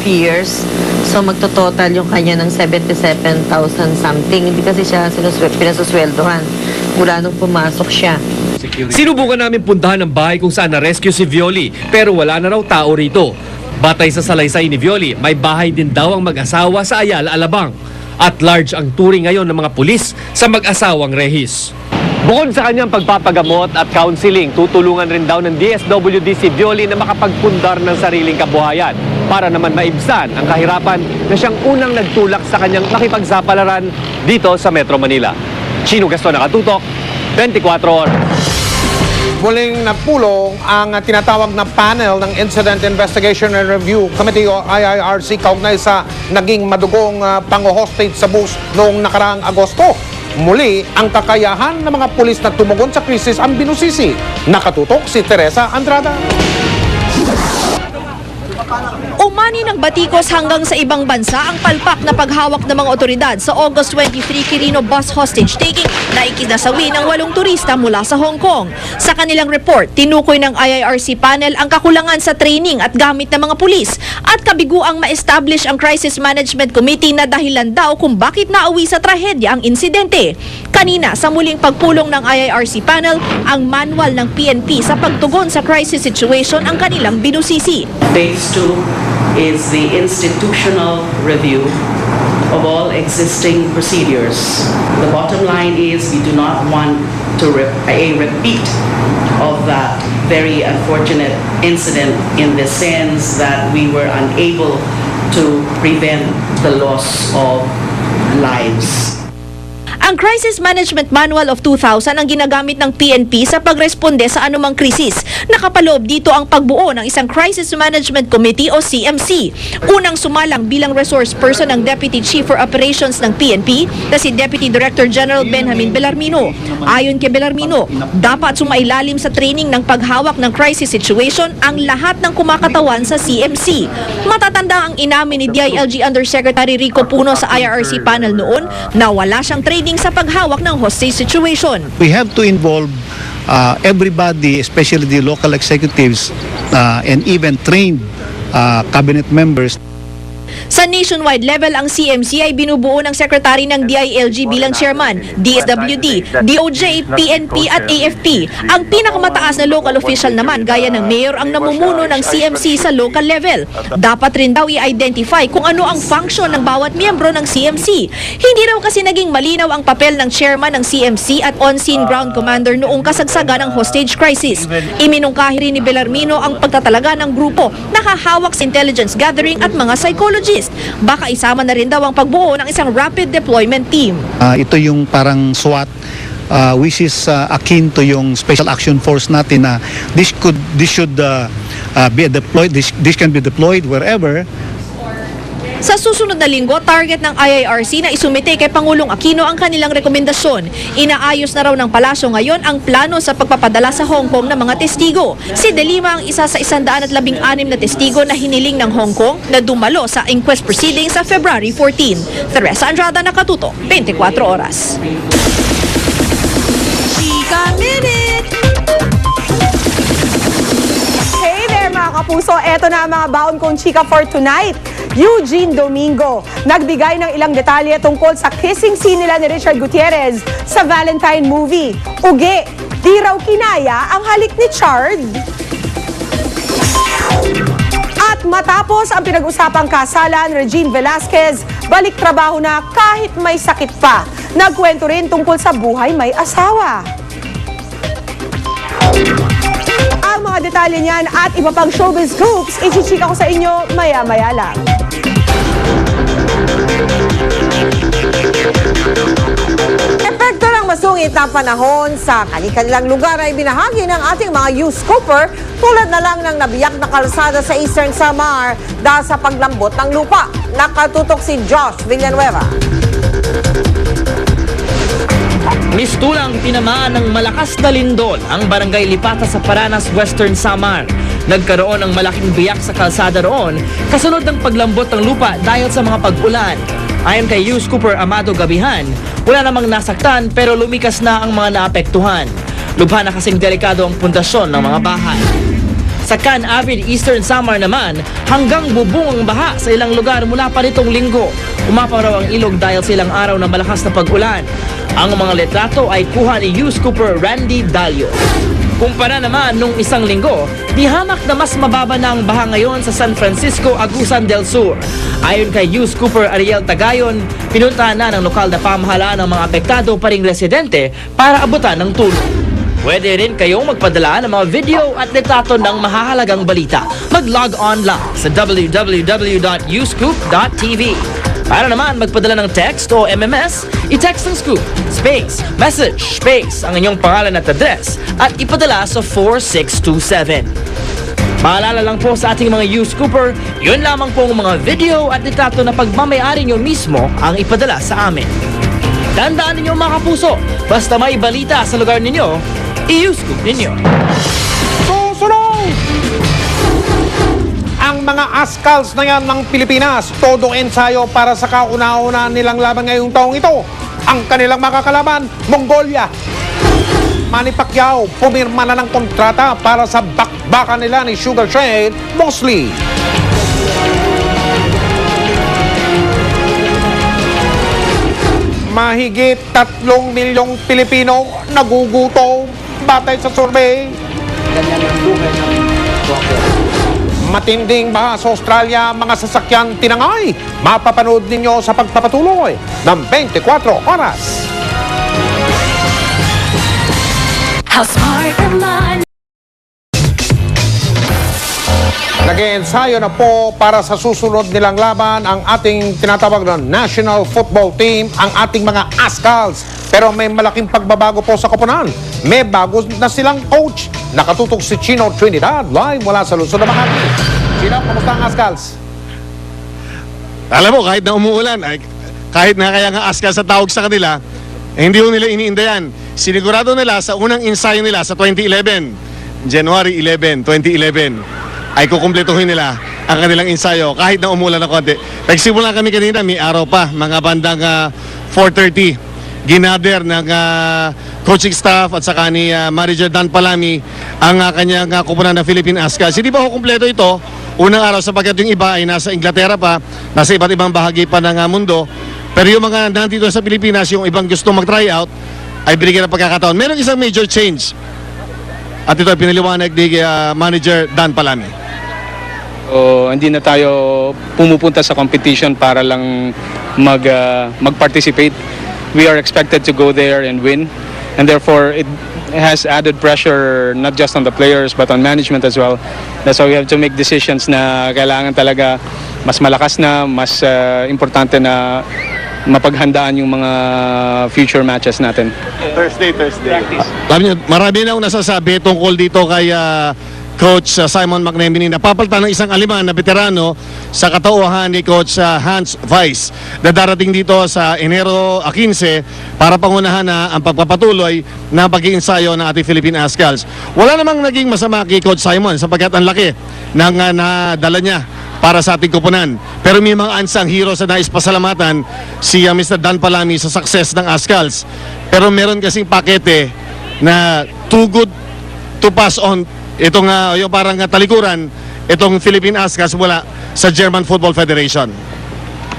years. So magtototal yung kanya ng 77,000 something. Hindi kasi siya pinasusweldohan. mula nung pumasok siya. Sinubukan namin puntahan ang bahay kung saan na-rescue si Violi pero wala na raw tao rito. Batay sa salaysay ni Violi, may bahay din daw ang mag-asawa sa Ayala, Alabang. At large ang touring ngayon ng mga pulis sa mag-asawang rehis. Bukod sa kanyang pagpapagamot at counseling, tutulungan rin daw ng DSWD si Violi na makapagpundar ng sariling kabuhayan para naman maibsan ang kahirapan na siyang unang nagtulak sa kanyang makipagsapalaran dito sa Metro Manila. Chino Gaston, Nakatutok, 24 oras. Muling napulong ang tinatawag na panel ng Incident Investigation and Review Committee o IIRC kaugnay sa naging madugong pang-hostage sa bus noong nakaraang Agosto. Muli, ang kakayahan ng mga pulis na tumugon sa krisis ang binusisi. Nakatutok si Teresa Andrada. Umani ng batikos hanggang sa ibang bansa ang palpak na paghawak ng mga otoridad sa August 23 Quirino bus hostage taking na ikinasawi ng 8 turista mula sa Hong Kong. Sa kanilang report, tinukoy ng IIRC panel ang kakulangan sa training at gamit ng mga pulis at kabiguang ma-establish ang Crisis Management Committee na dahilan daw kung bakit nauwi sa trahedya ang insidente. Kanina, sa muling pagpulong ng IIRC panel, ang manual ng PNP sa pagtugon sa crisis situation ang kanilang binusisi. Phase 2 is the institutional review of all existing procedures. The bottom line is we do not want a repeat of that very unfortunate incident in the sense that we were unable to prevent the loss of lives. Ang Crisis Management Manual of 2000 ang ginagamit ng PNP sa pagresponde sa anumang krisis. Nakapaloob dito ang pagbuo ng isang Crisis Management Committee o CMC. Unang sumalang bilang resource person ng Deputy Chief for Operations ng PNP na si Deputy Director General Benjamin Bellarmino. Ayon kay Bellarmino, dapat sumailalim sa training ng paghawak ng crisis situation ang lahat ng kumakatawan sa CMC. Matatanda ang inamin ni DILG Undersecretary Rico Puno sa IRRC panel noon na wala siyang training sa paghawak ng hostage situation. We have to involve everybody, especially the local executives and even trained cabinet members. Sa nationwide level, ang CMC ay binubuo ng Secretary ng DILG bilang Chairman, DSWD, DOJ, PNP at AFP. Ang pinakamataas na local official naman gaya ng Mayor ang namumuno ng CMC sa local level. Dapat rin daw i-identify kung ano ang function ng bawat miyembro ng CMC. Hindi raw kasi naging malinaw ang papel ng Chairman ng CMC at on-scene ground commander noong kasagsagan ng hostage crisis. Iminungkahi rin ni Bellarmino ang pagtatalaga ng grupo na hahawak sa intelligence gathering at mga psychologists. Baka isama na rin daw ang pagbuo ng isang rapid deployment team. Ito yung parang SWAT, which is akin to yung Special Action Force natin na this should be deployed. This can be deployed wherever. Sa susunod na linggo, target ng IIRC na isumite kay Pangulong Aquino ang kanilang rekomendasyon. Inaayos na raw ng palasyo ngayon ang plano sa pagpapadala sa Hong Kong ng mga testigo. Si De Lima ang isa sa 116 na testigo na hiniling ng Hong Kong na dumalo sa inquest proceedings sa February 14. Teresa Andrada, Nakatutok, 24 oras. Chika Minute! Hey there mga kapuso, eto na ang mga baon kong chika for tonight. Eugene Domingo, nagbigay ng ilang detalye tungkol sa kissing scene nila ni Richard Gutierrez sa Valentine movie. Uge, di raw kinaya ang halik ni Chard. At matapos ang pinag-usapang kasalan, Regine Velasquez, balik trabaho na kahit may sakit pa. Nagkwento rin tungkol sa buhay may asawa. Ang mga detalye niyan at iba pang showbiz scoops, ichichika ko sa inyo maya-maya lang. Epekto ng masungit na panahon sa kanilang lugar ay binahagi ng ating mga youth scooper tulad na lang ng nabiyak na kalsada sa Eastern Samar dahil sa paglambot ng lupa. Nakatutok si Josh Villanueva. Mistulang tinamaan ng malakas na lindol ang barangay Lipata sa Paranas, Western Samar. Nagkaroon ng malaking biyak sa kalsada roon kasunod ng paglambot ng lupa dahil sa mga pag-ulan. Ayon kay Youth Scooper Amado Gabihan, wala namang nasaktan pero lumikas na ang mga naapektuhan. Lubha na kasing delikado ang pundasyon ng mga bahay. Sa Can Avid Eastern Samar naman, hanggang bubong ang baha sa ilang lugar mula pa nitong linggo. Umapaw raw ang ilog dahil sa ilang araw ng malakas na pag-ulan. Ang mga litrato ay kuha ni Youth Cooper Randy Dalio. Kumpara naman nung isang linggo, di hamak na mas mababa na ang baha ngayon sa San Francisco, Agusan del Sur. Ayon kay Youth Cooper Ariel Tagayon, pinuntahan na ng lokal na pamahalaan ng mga apektado pa ring residente para abutan ng tulong. Pwede rin kayong magpadala ng mga video at litrato ng mahahalagang balita. Mag-log on lang sa www.uscoop.tv. Para naman magpadala ng text o MMS, i-text ng Scoop, space, message, space, ang inyong pangalan at address at ipadala sa 4627. Paalala lang po sa ating mga Youth Cooper, yun lamang po ang mga video at litrato na pagmamayari nyo mismo ang ipadala sa amin. Tandaan ninyo mga kapuso, basta may balita sa lugar ninyo, i-Youth Scoop ninyo. Susunod! Ang mga Ascals na yan ng Pilipinas, todo ensayo para sa kauna-una nilang laban ngayong taong ito. Ang kanilang makakalaban, Mongolia. Manny Pacquiao, pumirma na ng kontrata para sa bakbakan nila ni Sugar Shane Mosley. Mahigit 3 milyong Pilipino nagugutom batay sa survey. Matinding baha sa Australia, mga sasakyan tinangay. Mapapanood ninyo sa pagpapatuloy ng 24 oras. How smart am I? Nag-iensayo na po para sa susunod nilang laban ang ating tinatawag na National Football Team, ang ating mga Ascals. Pero may malaking pagbabago po sa koponan. May bago na silang coach. Nakatutok si Chino Trinidad live mula sa Luzon na Makati. Chino, kamusta ang Ascals? Alam mo, kahit na umuulan, kahit na kaya nga Ascals sa tawag sa kanila, hindi ho nila iniinda yan. Sinigurado nila sa unang ensayo nila sa 2011, January 11, 2011, ay kukumpletuhin nila ang kanilang ensayo kahit na umulan na konti. Nagsimula kami kanina, may araw pa, mga bandang 4:30. Ginader ng coaching staff at saka ni Manager Dan Palami ang kanyang kupunan ng Philippine Ascals. Hindi pa ho kumpleto ito unang araw sapagkat yung iba ay nasa Inglaterra pa, nasa iba't ibang bahagi pa ng mundo. Pero yung mga nandito sa Pilipinas, yung ibang gusto mag-try out, ay binigyan ng pagkakataon. Meron isang major change. At ito ay pinaliwanag ni Manager Dan Palami. Hindi na tayo pumupunta sa competition para lang mag-participate. We are expected to go there and win, and therefore it has added pressure not just on the players but on management as well. That's why we have to make decisions na kailangan talaga mas malakas na, mas importante na mapaghandaan yung mga future matches natin. Thursday. Alam niyo, marami na akong nasasabi tungkol dito kay Coach Simon McNamee, napapalitan ng isang Aleman na veterano sa katauhan ni Coach Hans Weiss na darating dito sa Enero 15 para pangunahan na ang pagpapatuloy ng pag-iinsayo ng ating Philippine Ascals. Wala namang naging masama kay Coach Simon sapagkat ang laki ng nadala niya para sa ating kupunan. Pero may mga unsung heroes na nais pasalamatan si Mr. Dan Palami sa success ng Ascals. Pero meron kasing pakete na too good to pass on. Itong yung parang talikuran, itong Philippine Ascals mula sa German Football Federation.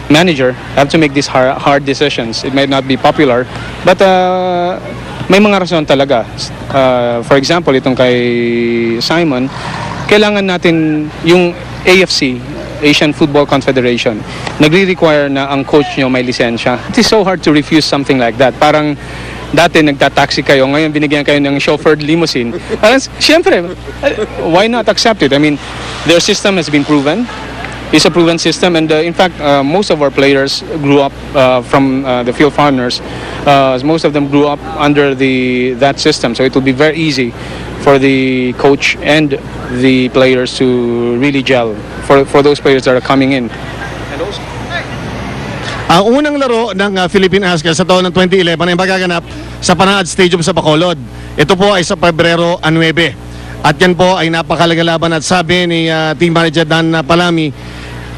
Manager have to make these hard decisions. It might not be popular, but may mga rason talaga. For example, itong kay Simon, kailangan natin yung AFC, Asian Football Confederation, nagre-require na ang coach nyo may lisensya. It is so hard to refuse something like that. Parang dati nagtataxi kayo, ngayon binigyan kayo ng chauffeured limousine. Siyempre, why not accept it? I mean, their system has been proven. It's a proven system, and in fact, most of our players grew up from the field foreigners. Most of them grew up under that system, so it will be very easy for the coach and the players to really gel for those players that are coming in. Ang unang laro ng Philippine Ascals sa taon ng 2011 ay magaganap sa Panaad Stadium sa Bacolod. Ito po ay sa Pebrero 9. At yan po ay napakalagang laban at sabi ni Team Manager Dan Palami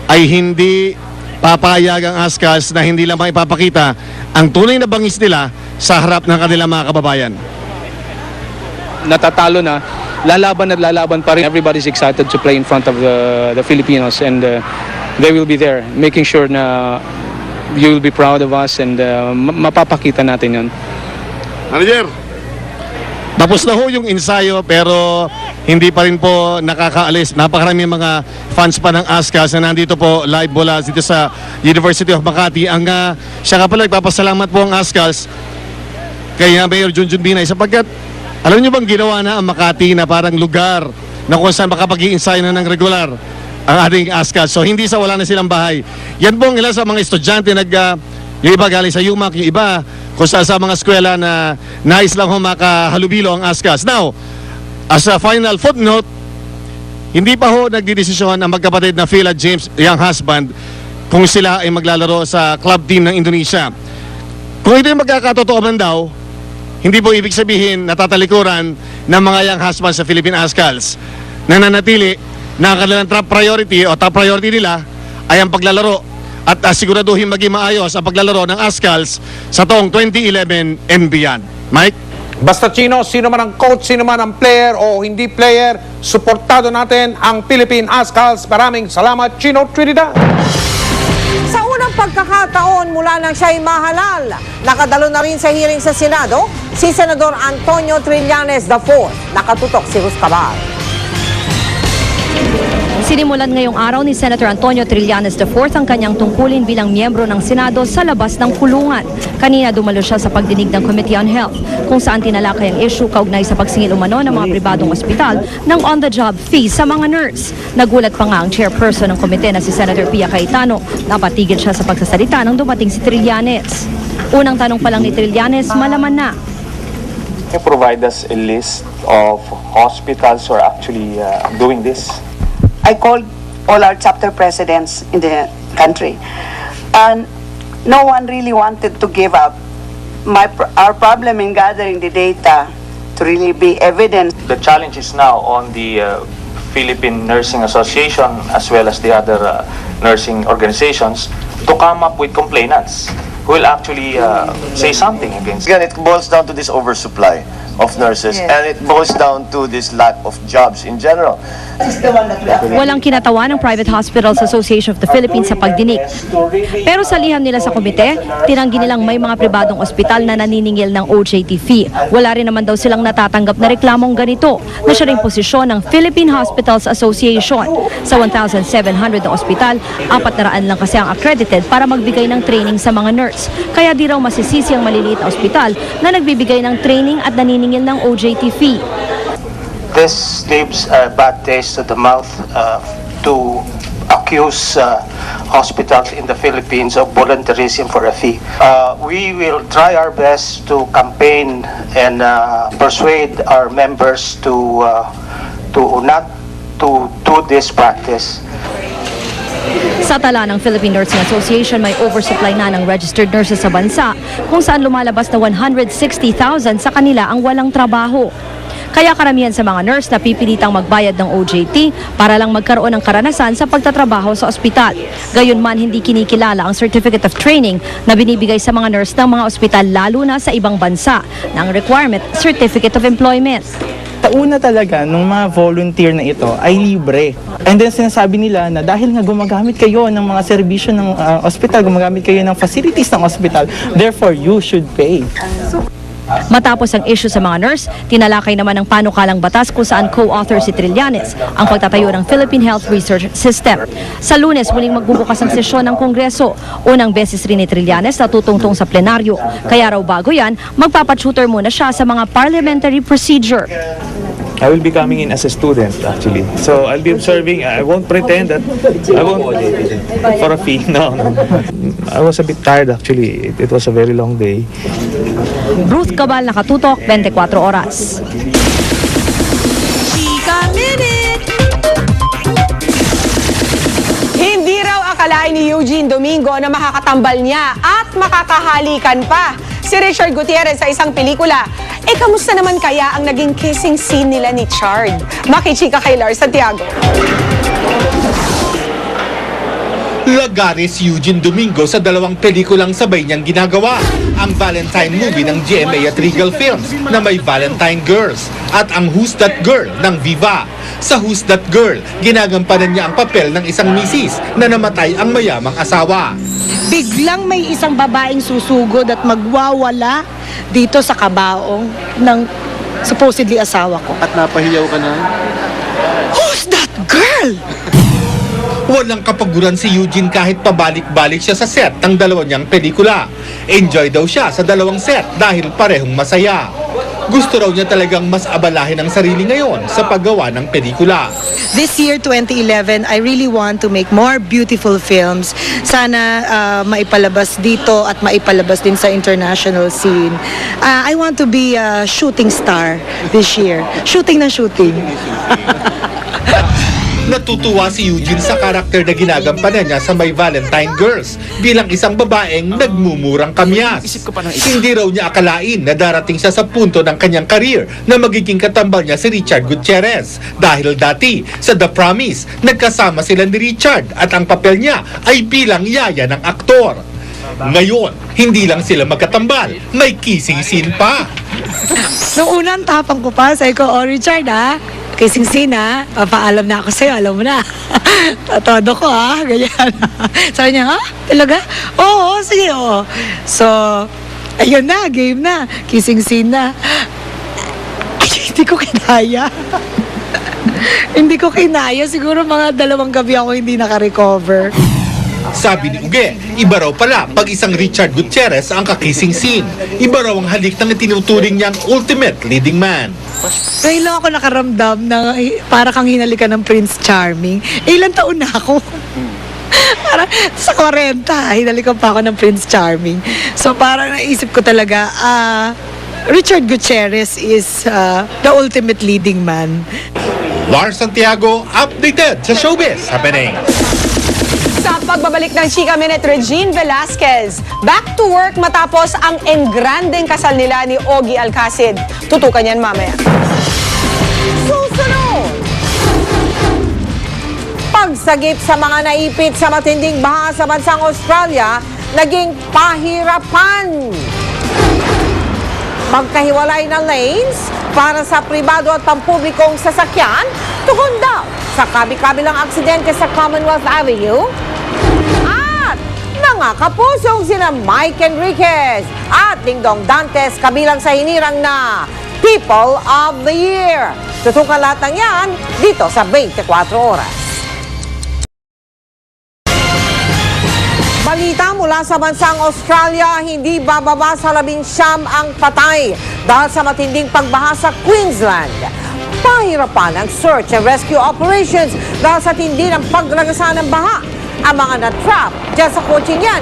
ay hindi papayag ang Ascals na hindi lang maipapakita ang tunay na bangis nila sa harap ng kanilang mga kababayan. Natatalo na, lalaban at lalaban pa rin. Everybody's excited to play in front of the Filipinos, and they will be there, making sure na you will be proud of us, and mapapakita natin yun. Manager, tapos na ho yung ensayo pero hindi pa rin po nakakaalis. Napakarami mga fans pa ng ASCAS na nandito po live mula dito sa University of Makati. Siya nga pala, nagpapasalamat po ang ASCAS kay Mayor Junjun Binay sapagkat alam niyo bang ginawa na ang Makati na parang lugar na kung saan makapag-i-ensayo na ng regular ang ating ASCAS. So hindi sa wala na silang bahay. Yan po ang ilan sa mga estudyante yung iba galing sa UMAC, yung iba kung sa mga eskwela na nais lang ho makahalubilo ang ASCAS. Now, as a final footnote, hindi pa ho nagdidesisyon ang magkapatid na Phil at James, yung husband, kung sila ay maglalaro sa club team ng Indonesia. Kung ito yung magkakatotoo man daw, hindi po ibig sabihin na tatalikuran ng mga young husband sa Philippine ASCAS na nanatili na ang kanilang top priority nila ay ang paglalaro at siguraduhin maging maayos ang paglalaro ng ASCAS sa taong 2011 and beyond. Mike? Basta Chino, sino man ang coach, sino man ang player o hindi player, suportado natin ang Philippine ASCAS. Maraming salamat, Chino Trinidad. Sa unang pagkakataon mula nang siya'y mahalal, nakadalo na rin sa hearing sa Senado si Senador Antonio Trillanes IV. Nakatutok si Ruz Cabal. Sinimulan ngayong araw ni Senator Antonio Trillanes IV ang kanyang tungkulin bilang miyembro ng Senado sa labas ng kulungan. Kanina dumalo siya sa pagdinig ng Committee on Health kung saan tinalakay ang issue kaugnay sa pagsingil umano ng mga pribadong ospital ng on-the-job fee sa mga nurse. Nagulat pa nga ang chairperson ng komite na si Senator Pia Cayetano. Napatigil siya sa pagsasalita nang dumating si Trillanes. Unang tanong pa lang ni Trillanes, malaman na. Can you provide us a list of hospitals who are actually doing this? I called all our chapter presidents in the country, and no one really wanted to give up. Our problem in gathering the data to really be evidence. The challenge is now on the Philippine Nursing Association as well as the other nursing organizations to come up with complainants who will actually say something against. Again, it boils down to this oversupply of nurses, and it boils down to this lack of jobs in general. Walang kinatawa ng Private Hospitals Association of the Philippines sa pagdinig. Pero sa liham nila sa komite, tinanggi nilang may mga pribadong ospital na naniningil ng OJT fee. Wala rin naman daw silang natatanggap na reklamong ganito na siya ring posisyon ng Philippine Hospitals Association. Sa 1,700 na ospital, 400 lang kasi ang accredited para magbigay ng training sa mga nurse. Kaya di raw masisisi ang maliliit na ospital na nagbibigay ng training at naniningil ng OJT fee. This leaves a bad taste to the mouth to accuse hospitals in the Philippines of volunteerism for a fee. We will try our best to campaign and persuade our members to not to do this practice. Sa tala ng Philippine Nursing Association, may oversupply na ng registered nurses sa bansa kung saan lumalabas na 160,000 sa kanila ang walang trabaho. Kaya karamihan sa mga nurse na pipilitang magbayad ng OJT para lang magkaroon ng karanasan sa pagtatrabaho sa ospital. Gayunman, hindi kinikilala ang Certificate of Training na binibigay sa mga nurse ng mga ospital lalo na sa ibang bansa ng requirement Certificate of Employment. Una talaga, nung mga volunteer na ito ay libre. And then sinasabi nila na dahil nga gumagamit kayo ng mga serbisyo ng ospital, gumagamit kayo ng facilities ng ospital, therefore you should pay. Matapos ang issue sa mga nurse, tinalakay naman ng panukalang batas kung saan co-author si Trillanes ang pagtatayo ng Philippine Health Research System. Sa Lunes, muling magbubukas ang sesyon ng Kongreso. Unang beses rin ni Trillanes na tutungtong sa plenaryo. Kaya raw bago yan, magpapatutor muna siya sa mga parliamentary procedure. I will be coming in as a student actually. So I'll be observing. I won't pretend that I won't for a fee. No. I was a bit tired actually. It was a very long day. Ruth Cabal, Nakatutok, 24 Oras. Chika Minute! Hindi raw akalain ni Eugene Domingo na makakatambal niya at makakahalikan pa si Richard Gutierrez sa isang pelikula. Kamusta naman kaya ang naging kissing scene nila ni Chard? Makichika kay Lars Santiago. Lagares Eugene Domingo sa dalawang pelikulang sabay niyang ginagawa. ang Valentine movie ng GMA at Regal Films na may Valentine Girls at ang Who's That Girl ng Viva. Sa Who's That Girl, ginagampanan niya ang papel ng isang misis na namatay ang mayamang asawa. Biglang may isang babaeng susugod at magwawala dito sa kabaong ng supposedly asawa ko. At napahiyaw ka na? Who's that girl? Walang kapaguran si Eugene kahit pabalik-balik siya sa set ng dalawa niyang pelikula. Enjoy daw siya sa dalawang set dahil parehong masaya. Gusto raw niya talagang mas abalahin ang sarili ngayon sa paggawa ng pelikula. This year, 2011, I really want to make more beautiful films. Sana maipalabas dito at maipalabas din sa international scene. I want to be a shooting star this year. Shooting na shooting. Natutuwa si Eugene sa karakter na ginagampanan niya sa My Valentine Girls bilang isang babaeng nagmumurang kamyas. Hindi raw niya akalain na darating siya sa punto ng kanyang career na magiging katambal niya si Richard Gutierrez dahil dati sa The Promise nagkasama sila ni Richard at ang papel niya ay bilang yaya ng aktor. Ngayon, hindi lang sila magkatambal, may kissing scene pa. Nung unang tapang ko pa, sabi ko, oh Richard kissing scene papaalam na ako sa'yo, alam mo na. Todo ko ganyan. Sabi niya, talaga? Oo, sige, oo. So, ayun na, game na, kissing scene na. Ay, hindi ko kinaya. Hindi ko kinaya, siguro mga 2 gabi ako hindi naka-recover. Sabi ni Uge, iba raw pala pag isang Richard Gutierrez ang kakissing scene. Iba raw ang halik ng itinuturing niyang ultimate leading man. Ngayon lang ako nakaramdam na para kang hinalikan ng Prince Charming. Ilang taon na ako. Para sa 40, hinalikan pa ako ng Prince Charming. So parang naisip ko talaga, Richard Gutierrez is the ultimate leading man. Lars Santiago, updated sa Showbiz Happening. Sa pagbabalik ng Chika Minute, Regine Velasquez, back to work matapos ang engrandeng kasal nila ni Ogie Alcacid. Tutukan yan mamaya. Susunod! Pagsagip sa mga naipit sa matinding baha sa bansang Australia, naging pahirapan. Magkahiwalay na lanes para sa pribado at pampublikong sasakyan, tugon daw sa kabi-kabilang aksidente sa Commonwealth Avenue. At mga kapusong sina Mike Enriquez at Dingdong Dantes kabilang sa hinirang na People of the Year. Tutukan lahat ng yan dito sa 24 Oras. Balita mula sa bansang Australia, hindi bababa sa 19 ang patay dahil sa matinding pagbaha sa Queensland. Pahirapan ang search and rescue operations dahil sa tindi ng paglagasan ng baha. Ang mga na-trap dyan sa kotseng yan,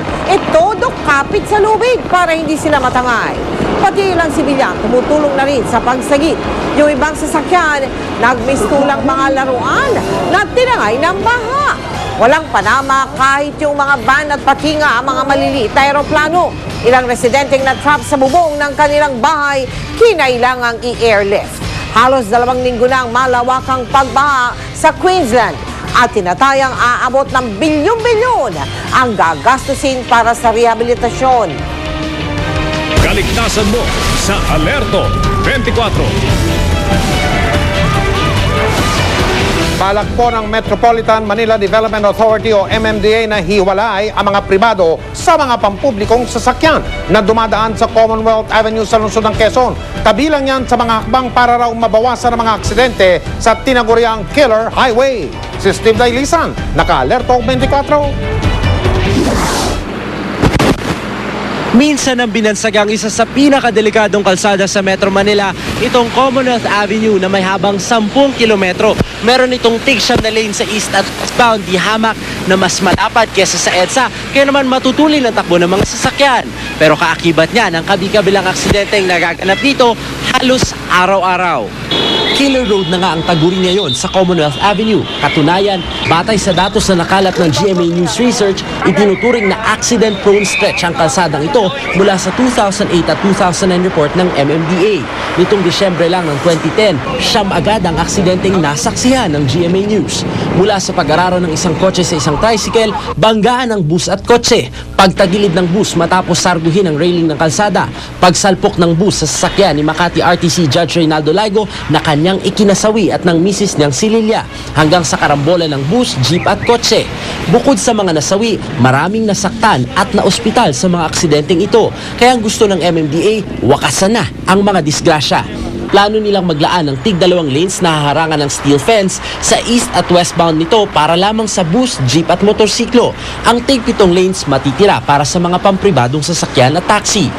todo kapit sa lubid para hindi sila matangay. Pati ilang sibilyan tumutulong na rin sa pagsagip. Yung ibang sasakyan, nagmistulang mga laruan na tinangay ng baha. Walang panama kahit yung mga van at pati nga ang mga maliliit na aeroplano. Ilang residenteng na-trap sa bubong ng kanilang bahay, kinailangang i-airlift. Halos 2 linggo na ang malawakang pagbaha sa Queensland at tinatayang aabot ng bilyon-bilyon ang gagastusin para sa rehabilitasyon. Kaligtasan mo sa Alerto 24. Balak po ng Metropolitan Manila Development Authority o MMDA na hiwalay ang mga pribado sa mga pampublikong sasakyan na dumadaan sa Commonwealth Avenue sa lungsod ng Quezon. Kabilang yan sa mga hakbang para raw mabawasan ang mga aksidente sa tinaguriang Killer Highway. Si Steve Dailisan, naka-Alerto 24. Minsan ang binansagang isa sa pinakadelikadong kalsada sa Metro Manila, itong Commonwealth Avenue na may habang 10 kilometro. Meron itong tig-siyam na lane sa east at westbound, di hamak na mas malapad kesa sa EDSA, kaya naman matutulin ang takbo ng mga sasakyan. Pero kaakibat niya ng kabi-kabilang aksidenteng nagaganap dito halos araw-araw. Killer Road na nga ang taguring ngayon sa Commonwealth Avenue. Katunayan, batay sa datos na nakalat ng GMA News Research, itinuturing na accident-prone stretch ang kalsadang ito mula sa 2008 at 2009 report ng MMDA. Nitong Disyembre lang ng 2010, siyam agad ang aksidenteng nasaksihan ng GMA News. Mula sa pag-araro ng isang kotse sa isang tricycle, banggaan ng bus at kotse, Pagtagilid ng bus matapos sarduhin ang railing ng kalsada. Pagsalpok ng bus sa sasakyan ni Makati RTC Judge Reynaldo Laigo na kanyang ikinasawi at ng misis niyang si Lilia hanggang sa karambola ng bus, jeep at kotse. Bukod sa mga nasawi, maraming nasaktan at naospital sa mga aksidenteng ito. Kaya gusto ng MMDA, wakasan na ang mga disgrasya. Plano nilang maglaan ng tig-2 lanes na haharangan ng steel fence sa east at westbound nito para lamang sa bus, jeep at motorsiklo. Ang tig-7 lanes matitira para sa mga pampribadong sasakyan at taxi.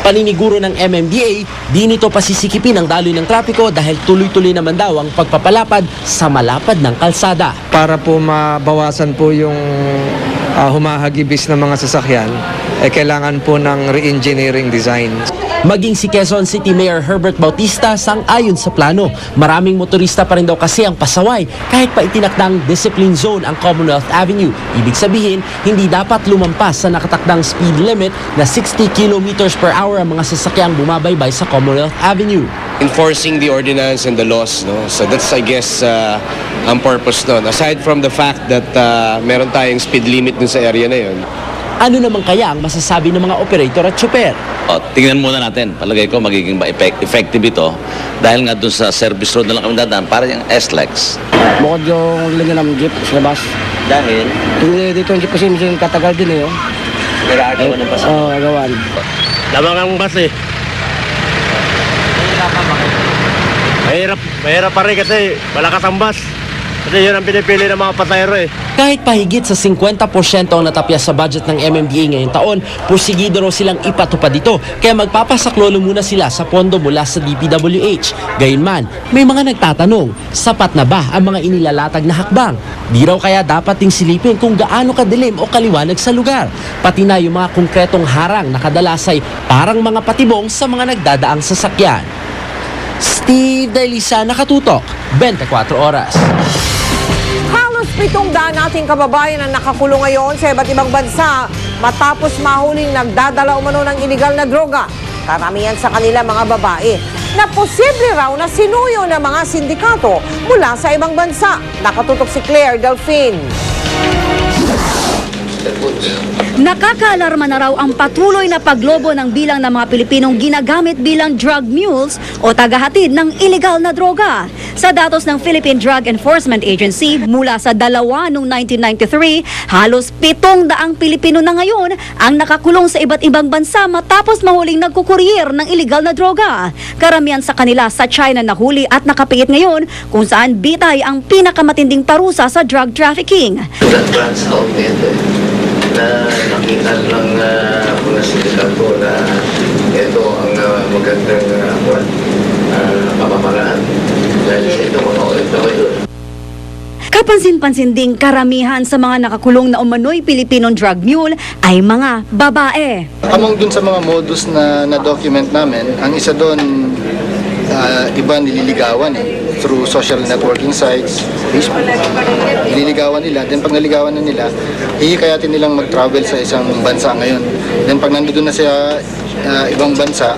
Paniniguro ng MMDA, di nito pasisikipin ang daloy ng trapiko dahil tuloy-tuloy naman daw ang pagpapalapad sa malapad ng kalsada. Para po mabawasan po yung humahagibis ng mga sasakyan, kailangan po ng re-engineering design. Maging si Quezon City Mayor Herbert Bautista sang-ayon sa plano. Maraming motorista pa rin daw kasi ang pasaway kahit pa itinakdang discipline zone ang Commonwealth Avenue. Ibig sabihin, hindi dapat lumampas sa nakatakdang speed limit na 60 kilometers per hour ang mga sasakyang bumabaybay sa Commonwealth Avenue. Enforcing the ordinance and the laws, no? So that's, I guess, ang purpose nun. Aside from the fact that meron tayong speed limit dun sa area na yun. Ano naman kaya ang masasabi ng mga operator at tsuper? Tingnan muna natin. Palagay ko magiging effective ito dahil nga dun sa service road na lang kami dadaan para yung S-Lex. Bukod yung linya ng jeep sa labas. Dahil? Dito yung jeep kasi minsan katagal din eh. Nag-aagawan ng bus. Oo, agawan. Lamang ang bus eh. Mahirap pa rin kasi malakas ang bus. Kasi yun ang pinipili ng mga pasahero eh. Kahit pahigit sa 50% ang natapya sa budget ng MMDA ngayong taon, porsigido raw silang ipatupad ito. Kaya magpapasaklolo muna sila sa pondo mula sa DPWH. Gayunman, may mga nagtatanong, sapat na ba ang mga inilalatag na hakbang? Di raw kaya dapat ding silipin kung gaano kadilim o kaliwanag sa lugar. Pati na yung mga konkretong harang na kadalas ay parang mga patibong sa mga nagdadaang sasakyan. Steve Dailisa, Nakatutok, 24 Oras. Halos 700 nating kababayan ang nakakulong ngayon sa iba't ibang bansa matapos mahuling nagdadala umano ng iligal na droga. Karamihan sa kanila mga babae na posible raw na sinuyo ng mga sindikato mula sa ibang bansa. Nakatutok si Claire Delphine. Nakakaalarma na raw ang patuloy na paglobo ng bilang ng mga Pilipinong ginagamit bilang drug mules o tagahatid ng iligal na droga. Sa datos ng Philippine Drug Enforcement Agency, mula sa 2 noong 1993, halos 700 Pilipino na ngayon ang nakakulong sa iba't ibang bansa matapos mahuling nagkukuryer ng iligal na droga. Karamihan sa kanila sa China nahuli at nakapiit ngayon kung saan bitay ang pinakamatinding parusa sa drug trafficking. Na nakita lang mga sindikato na ito ang magandang pamamaraan dahil sa ito mga OFW. Kapansin-pansin ding karamihan sa mga nakakulong na umano'y Pilipinong drug mule ay mga babae. Among dun sa mga modus na na-document namin, ang isa doon, iba nililigawan through social networking sites, Facebook. Nililigawan nila, then pag naligawan na nila, hihikayatin nilang mag-travel sa isang bansa ngayon. Then pag nandoon na sa ibang bansa,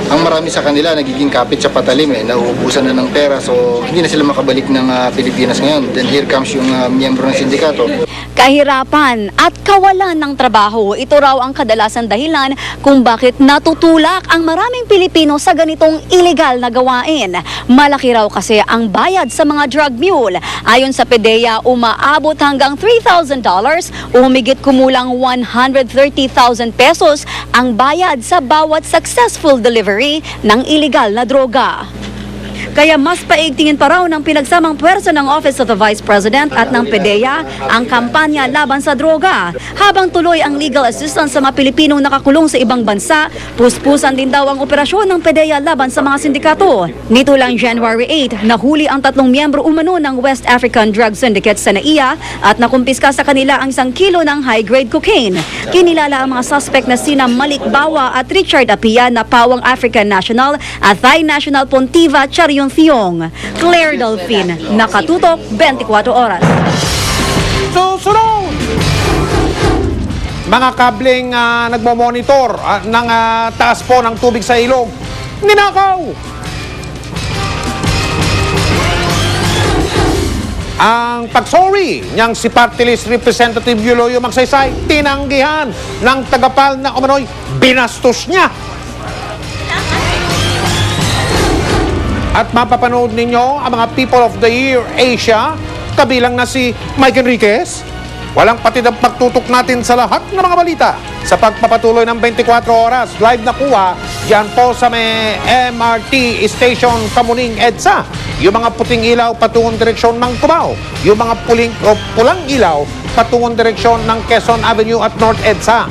ang marami sa kanila nagiging kapit sa patalim nauubusan na ng pera, so hindi na sila makabalik ng Pilipinas ngayon. Then here comes yung miyembro ng sindikato. Kahirapan at kawalan ng trabaho, ito raw ang kadalasan dahilan kung bakit natutulak ang maraming Pilipino sa ganitong iligal na gawain. Malaki raw kasi ang bayad sa mga drug mule. Ayon sa PDEA, umaabot hanggang $3,000 o humigit kumulang 130,000 pesos ang bayad sa bawat successful delivery ng iligal na droga. Kaya mas paigtingin pa raw ng pinagsamang puwersa ng Office of the Vice President at ng PDEA ang kampanya laban sa droga. Habang tuloy ang legal assistance sa mga Pilipinong nakakulong sa ibang bansa, puspusan din daw ang operasyon ng PDEA laban sa mga sindikato. Nito lang January 8, nahuli ang 3 miyembro umano ng West African Drug Syndicate sa NAIA at nakumpiska sa kanila ang 1 kilo ng high-grade cocaine. Kinilala ang mga suspect na sina Malik Bawa at Richard Apia na pawang African National at Thai National Pontiva Charion Thiong. Claire Delphine, Nakatutok, 24 Oras. Susunod! Mga kabling nagmo-monitor ng taas po ng tubig sa ilog. Ninakaw! Ang pagsorry niyang si Party List Representative Yuloyo Magsaysay, tinanggihan ng tagapal na umano'y binastos niya. At mapapanood ninyo ang mga People of the Year Asia, kabilang na si Mike Enriquez. Walang patid ang pagtutok natin sa lahat ng mga balita sa pagpapatuloy ng 24 oras. Live na kuha yan po sa may MRT Station Kamuning EDSA. Yung mga puting ilaw patungong direksyon ng Cubao. Yung mga pulang ilaw patungong direksyon ng Quezon Avenue at North EDSA.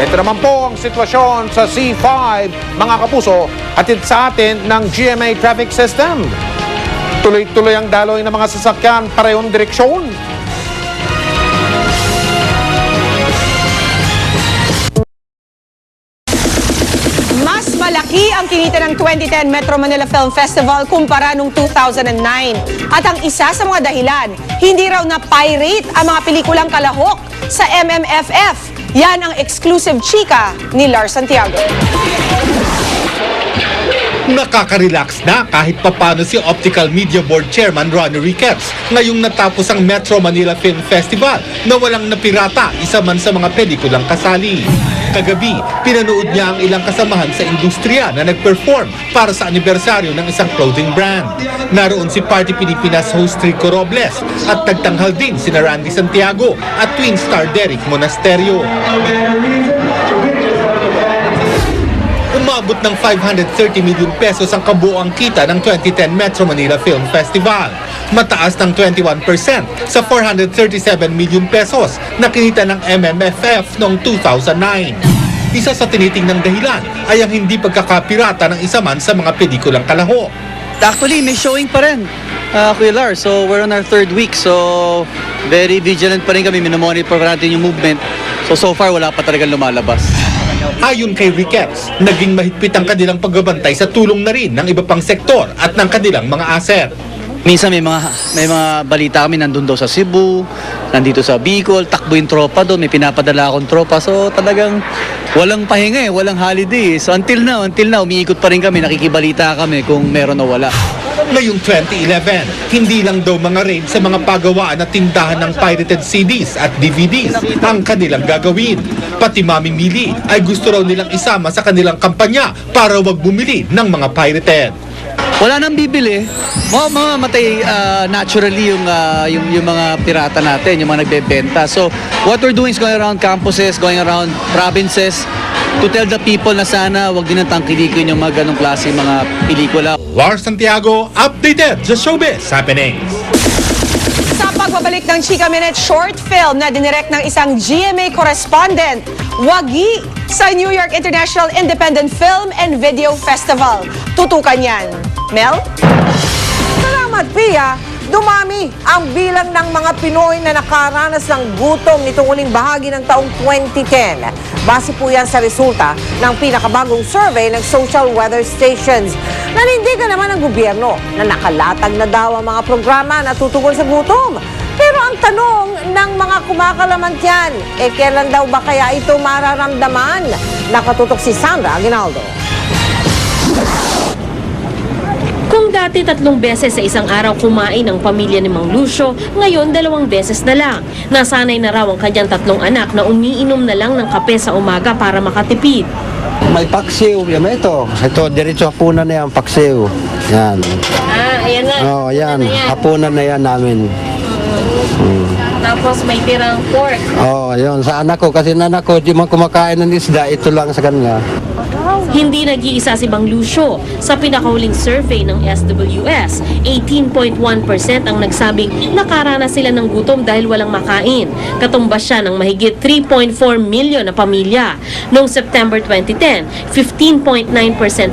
Ito naman po ang sitwasyon sa C5, mga kapuso, hatid sa atin ng GMA Traffic System. Tuloy-tuloy ang daloy ng mga sasakyan parehong direksyon. Mas malaki ang kinita ng 2010 Metro Manila Film Festival kumpara nung 2009. At ang isa sa mga dahilan, hindi raw na-pirate ang mga pelikulang kalahok sa MMFF. Yan ang exclusive chika ni Lars Santiago. Nakaka-relax na kahit papano si Optical Media Board Chairman Ronnie Ricketts ngayong natapos ang Metro Manila Film Festival na walang napirata isa man sa mga pelikulang kasali. Kagabi, pinanood niya ang ilang kasamahan sa industriya na nag-perform para sa anibersaryo ng isang clothing brand. Naroon si Party Pilipinas host Rico Robles at nagtanghal din sina Randy Santiago at twin star Derek Monasterio. Umabot ng 530 million pesos ang kabuoang kita ng 2010 Metro Manila Film Festival. Mataas ng 21% sa 437 million pesos na kinita ng MMFF noong 2009. Isa sa tinitingnang dahilan ay ang hindi pagkakapirata ng isa man sa mga pelikulang kalaho. Actually, may showing pa rin, Kuya Lars. So, we're on our third week. So, very vigilant pa rin kami. Minomonitor pa natin yung movement. So far, wala pa talagang lumalabas. Ayon kay Ricketts, naging mahigpit ang kanilang pagbabantay sa tulong na rin ng iba pang sektor at ng kanilang mga asset. Minsan may mga balita kami nandun daw sa Cebu, nandito sa Bicol, takbo yung tropa doon, may pinapadala akong tropa. So talagang walang pahinga walang holiday. So until now, umiikot pa rin kami, nakikibalita kami kung meron o wala. Ngayong 2011, hindi lang daw mga raid sa mga pagawaan at tindahan ng pirated CDs at DVDs ang kanilang gagawin. Pati mamimili ay gusto raw nilang isama sa kanilang kampanya para wag bumili ng mga pirated. Wala nang bibili. Mamamatay naturally yung mga pirata natin, yung mga nagbebenta. So, what we're doing is going around campuses, going around provinces to tell the people na sana wag din ang tangkilikin yung mga ganong klase mga pelikula. Lars Santiago, updated sa Showbiz Happenings. Sa pagbabalik ng Chika Minute short film na dinirect ng isang GMA correspondent, wagi sa New York International Independent Film and Video Festival. Tutukan yan. Mel? Salamat, Pia. Dumami ang bilang ng mga Pinoy na nakaranas ng gutom nitong uling bahagi ng taong 2010. Base po yan sa resulta ng pinakabagong survey ng Social Weather Stations. Nanindigan naman ng gobyerno na nakalatag na daw ang mga programa na tutugon sa gutom. Pero ang tanong ng mga kumakalamantyan, kailan daw ba kaya ito mararamdaman? Nakatutok si Sandra Aguinaldo. Kung dati 3 beses sa isang araw kumain ang pamilya ni Mang Lucio, ngayon 2 beses na lang. Nasanay na raw ang kanyang 3 anak na umiinom na lang ng kape sa umaga para makatipid. May paksiw, yan ito. Ito, diretso hapunan na yan, paksiw. Yan. Ayan na. Oh, yan. Hapunan na yan namin. Tapos may tirang pork. Oh, yun. Sa anak ko, kasi anak ko, di man kumakain ng isda, ito lang sa kanila. Hindi nag-iisa si Mang Lucio. Sa pinakahuling survey ng SWS, 18.1% ang nagsabing nakaranas sila ng gutom dahil walang makain. Katumbas siya ng mahigit 3.4 milyon na pamilya. Noong September 2010, 15.9%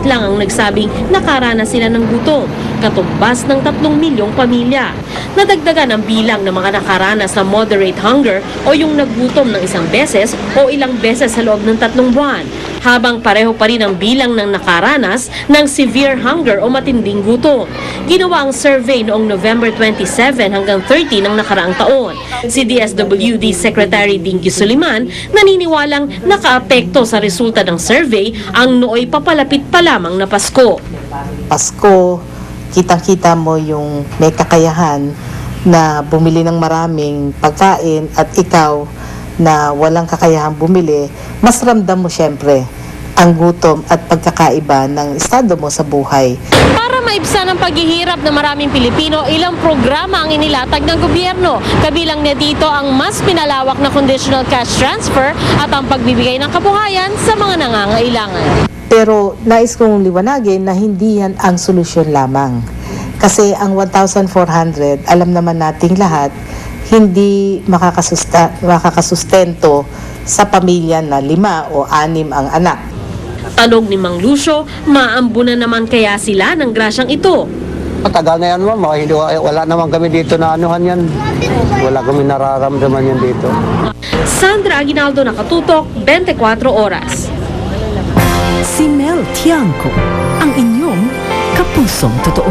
lang ang nagsabing nakaranas sila ng gutom. Katumbas ng 3 milyong pamilya. Nadagdagan ang bilang ng mga nakaranas na moderate hunger o yung naggutom ng isang beses o ilang beses sa loob ng 3 buwan. Habang pareho pa rin ang bilang ng nakaranas ng severe hunger o matinding gutom. Ginawa ang survey noong November 27 hanggang 30 ng nakaraang taon. Si DSWD Secretary Dinky Suliman naniniwalang nakaapekto sa resulta ng survey ang nooy papalapit pa lamang na Pasko. Pasko, kitang-kita mo yung may kakayahan na bumili ng maraming pagkain at ikaw na walang kakayahan bumili, mas ramdam mo syempre ang gutom at pagkakaiba ng estado mo sa buhay. Para maibsan ang paghihirap ng maraming Pilipino, ilang programa ang inilatag ng gobyerno. Kabilang na dito ang mas pinalawak na conditional cash transfer at ang pagbibigay ng kabuhayan sa mga nangangailangan. Pero nais kong liwanagin na hindi yan ang solusyon lamang. Kasi ang 1,400, alam naman nating lahat, hindi makakasustento sa pamilya na 5 o 6 ang anak. Tanong ni Mang Lucio, maambunan naman kaya sila ng grasyang ito? Matagal na yan, ma'am. Wala naman kami dito na anuhan yan. Wala kami nararamdaman yan dito. Sandra Aguinaldo, Nakatutok, 24 Oras. Si Mel Tiangco, ang inyong kapusong totoo.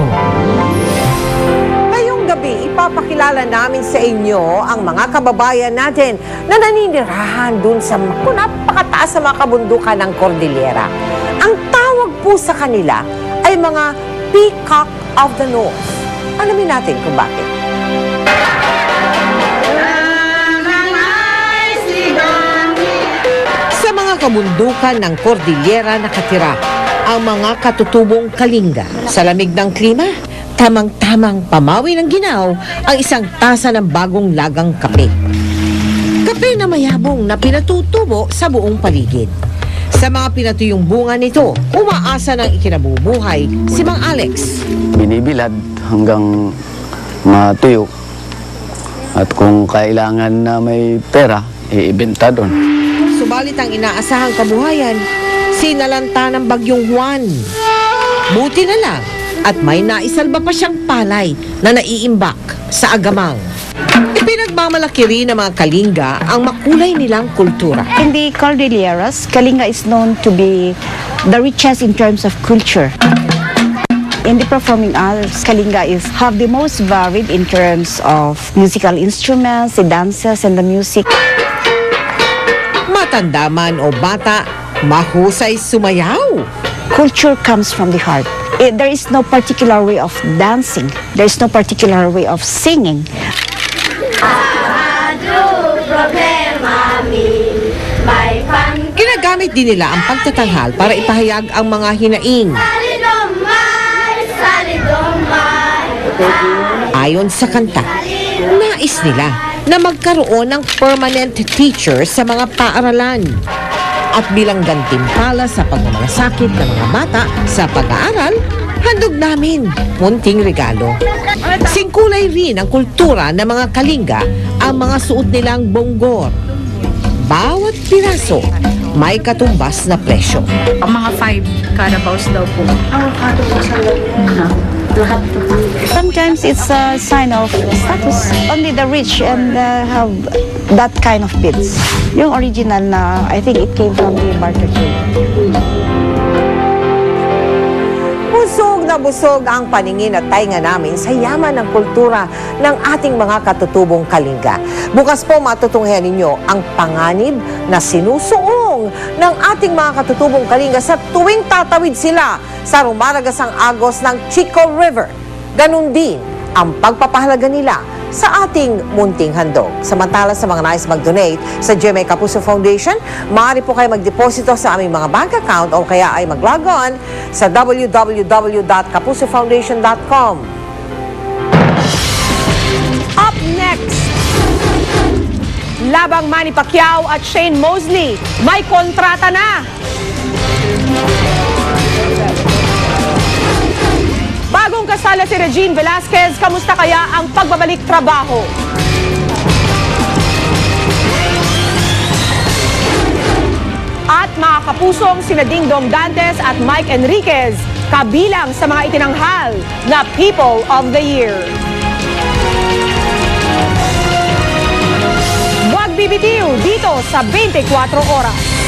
Ngayong gabi, ipapakilala namin sa inyo ang mga kababayan natin na naninirahan dun sa napakataas sa mga kabundukan ng Cordillera. Ang tawag po sa kanila ay mga Peacock of the North. Alamin natin kung bakit. Sa mga kabundukan ng Cordillera nakatira ang mga katutubong Kalinga. Sa lamig ng klima, tamang-tamang pamawi ng ginaw ang isang tasa ng bagong lagang kape. Kape na mayabong na pinatutubo sa buong paligid. Sa mga pinatuyong bunga nito, umaasa ng ikinabubuhay si Mang Alex. Binibilad hanggang matuyo. At kung kailangan na may pera, iibenta doon. Subalit ang inaasahang kabuhayan, sinalanta ng bagyong Juan. Buti na lang at may naisalba pa siyang palay na naiimbak sa agamang. Ipinagmamalaki rin ng mga Kalinga ang makulay nilang kultura. In the Cordilleras, Kalinga is known to be the richest in terms of culture. In the performing arts, Kalinga have the most varied in terms of musical instruments, the dances, and the music. Matanda man o bata, mahusay sumayaw. Culture comes from the heart. There is no particular way of dancing. There is no particular way of singing. Ginagamit din nila ang pagtatanghal para ipahayag ang mga hinaing. Ayon sa kanta, nais nila na magkaroon ng permanent teacher sa mga paaralan. At bilang gantimpala sa pagmamalasakit ng mga bata sa pag-aaral, handog namin munting regalo. Singkulay rin ang kultura ng mga Kalinga ang mga suot nilang bonggor. Bawat piraso may katumbas na presyo. Mga 5 carabaos daw po. Sometimes it's a sign of status. Only the rich and have that kind of beads. Yung original na, I think it came from the barter trade. Busog na busog ang paningin at tainga namin sa yaman ng kultura ng ating mga katutubong Kalinga. Bukas po matutunghayan ninyo ang panganib na sinusuong ng ating mga katutubong Kalinga sa tuwing tatawid sila sa rumaragasang agos ng Chico River. Ganun din ang pagpapahalaga nila sa ating munting handog. Samantala sa mga nais mag-donate sa GMA Kapuso Foundation, maaari po kayo magdeposito sa aming mga bank account o kaya ay mag-log on sa www.kapusofoundation.com. Up next, labang Manny Pacquiao at Shane Mosley, may kontrata na! Bagong kasala si Regine Velasquez, kamusta kaya ang pagbabalik trabaho? At mga kapusong sina Ding Dong Dantes at Mike Enriquez, kabilang sa mga itinanghal na People of the Year. Huwag bibitiw dito sa 24 Oras.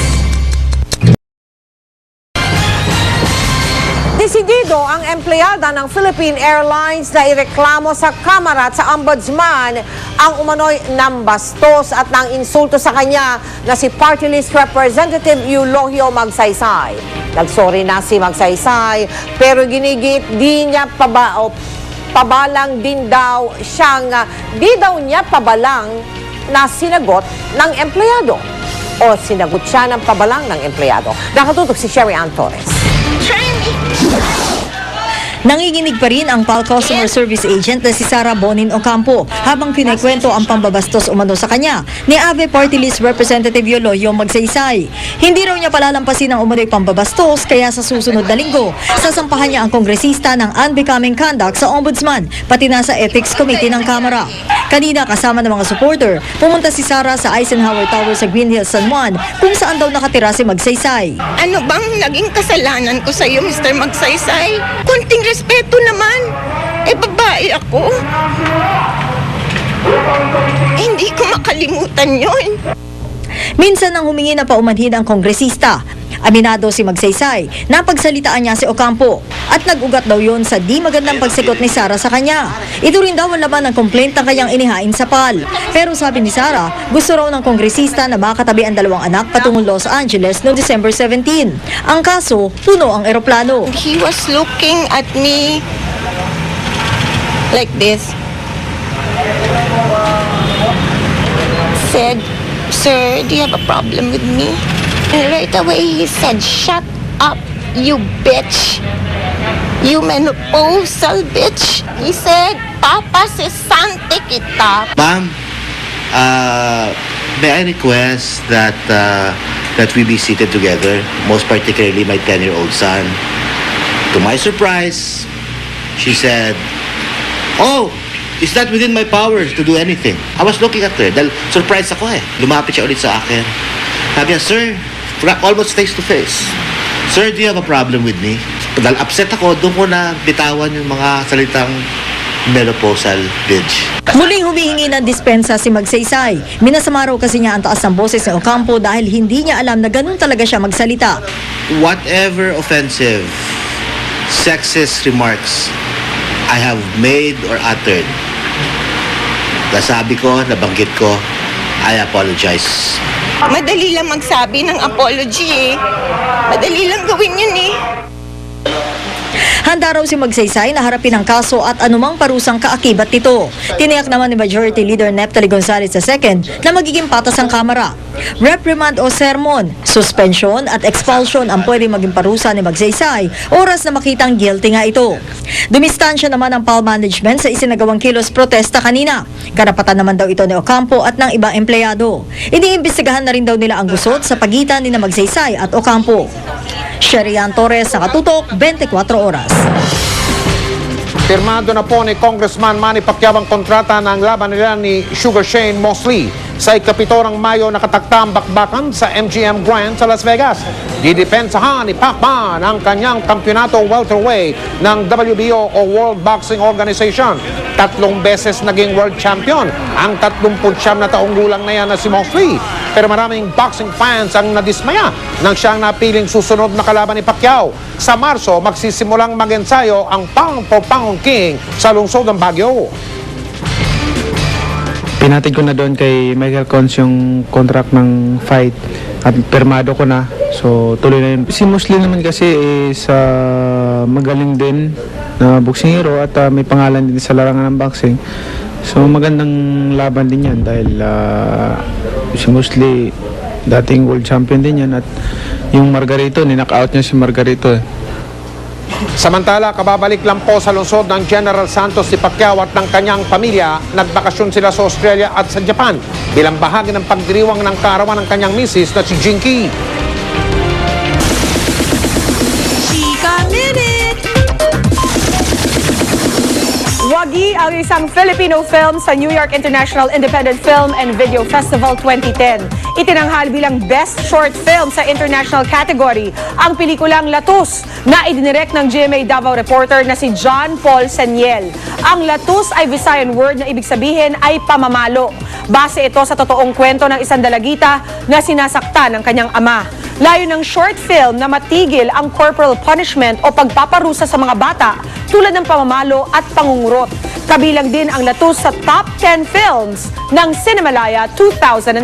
Desidido ang empleyada ng Philippine Airlines na ireklamo sa Kamara at sa Ombudsman ang umano'y nambastos at nang insulto sa kanya na si Party List Representative Eulogio Magsaysay. Nagsorry na si Magsaysay pero ginigit di niya pabalang din daw siyang di daw niya pabalang na sinagot ng empleyado o sinagot siya ng pabalang ng empleyado. Nakatutok si Sherry Ann Torres. Nanginginig pa rin ang PAL Customer Service Agent na si Sara Bonin Ocampo habang kinikwento ang pambabastos umano sa kanya ni AVE Party List Representative Eulogio Magsaysay. Hindi raw niya palalampasin ang umano'y pambabastos kaya sa susunod na linggo, sasampahan niya ang kongresista ng unbecoming conduct sa Ombudsman pati na sa Ethics Committee ng Kamara. Kanina kasama ng mga supporter, pumunta si Sara sa Eisenhower Tower sa Green Hills, San Juan kung saan daw nakatira si Magsaysay. Ano bang naging kasalanan ko sa iyo, Mr. Magsaysay? Kunting respeto naman. Babae ako. Hindi ko makalimutan yun. Minsan nang humingi na paumanhin ang kongresista. Aminado si Magsaysay na pagsalitaan niya si Ocampo at nag-ugat daw yon sa di magandang pagsigot ni Sara sa kanya. Ito rin daw ang laman ng complaint ng kanyang inihain sa PAL. Pero sabi ni Sara, gusto raw ng kongresista na makatabi ang dalawang anak patungong Los Angeles noong December 17. Ang kaso, puno ang eroplano. He was looking at me like this. Said, "Sir, do you have a problem with me?" And right away he said, "Shut up, you bitch. You menopausal bitch." He said, "Papa, sesante kita." Ma'am, may I request that we be seated together, most particularly my 10-year-old son. To my surprise, she said, "Oh, is that within my powers to do anything?" I was looking at her dahil surprise ako eh. Lumapit siya ulit sa akin. Sabi niya, "Sir," almost face to face, "Sir, do you have a problem with me?" Dahil upset ako, doon ko na bitawan yung mga salitang menopausal bitch. Muling humihingi ng dispensa si Magsaysay. Minasama raw kasi niya ang taas ng boses ni Ocampo dahil hindi niya alam na ganun talaga siya magsalita. Whatever offensive, sexist remarks I have made or uttered, nasabi ko, nabanggit ko, I apologize. Madali lang magsabi ng apology eh. Madali lang gawin yun eh. Handa raw si Magsaysay na harapin ang kaso at anumang parusang kaakibat nito. Tiniyak naman ni Majority Leader Neptali Gonzales II na magiging patas ang Kamara. Reprimand o sermon, suspension at expulsion ang pwede maging parusa ni Magsaysay oras na makitang guilty nga ito. Dumistansya naman ang PAL management sa isinagawang kilos protesta kanina. Karapatan naman daw ito ni Ocampo at ng ibang empleyado. Iniimbestigahan na rin daw nila ang gusot sa pagitan ni Magsaysay at Ocampo. Sherry Ann Torres, nakatutok, 24 oras. Pirmado na po ni Congressman Manny Pacquiao ang kontrata ng laban nila ni Sugar Shane Mosley. Sa ika-7 Mayo nakatakta ang bakbakan sa MGM Grand sa Las Vegas. Didepensahan ni Pacman ang kanyang kampyonato welterweight ng WBO o World Boxing Organization. 3 beses naging world champion ang 39 na taong gulang na yan na si Mosley. Pero maraming boxing fans ang nadismaya nang siyang napiling susunod na kalaban ni Pacquiao. Sa Marso, magsisimulang mag-ensayo ang Pound for Pound King sa lungsod ng Baguio. Pinatid ko na doon kay Michael Cons yung contract ng fight at permado ko na. So tuloy na yun. Si Mosley naman kasi is magaling din na boxing hero at may pangalan din sa larangan ng boxing. So magandang laban din yan dahil si Mosley dating world champion din yan at yung Margarito, ni-knock-out niya si Margarito eh. Samantala, kababalik lang po sa lungsod ng General Santos si Pacquiao at ng kanyang pamilya. Nagbakasyon sila sa Australia at sa Japan bilang bahagi ng pagdiriwang ng kaarawan ng kanyang misis na si Jinky. Chika Minute! Wagi ang isang Filipino film sa New York International Independent Film and Video Festival 2010. Itinanghal bilang Best Short Film sa international category ang pelikulang Latus na idinirect ng GMA Davao reporter na si John Paul Seniel. Ang Latus ay Visayan word na ibig sabihin ay pamamalo. Base ito sa totoong kwento ng isang dalagita na sinasaktan ng kanyang ama. Layo ng short film na matigil ang corporal punishment o pagpaparusa sa mga bata tulad ng pamamalo at pangungurot. Kabilang din ang Latus sa top 10 films ng Cinemalaya 2009.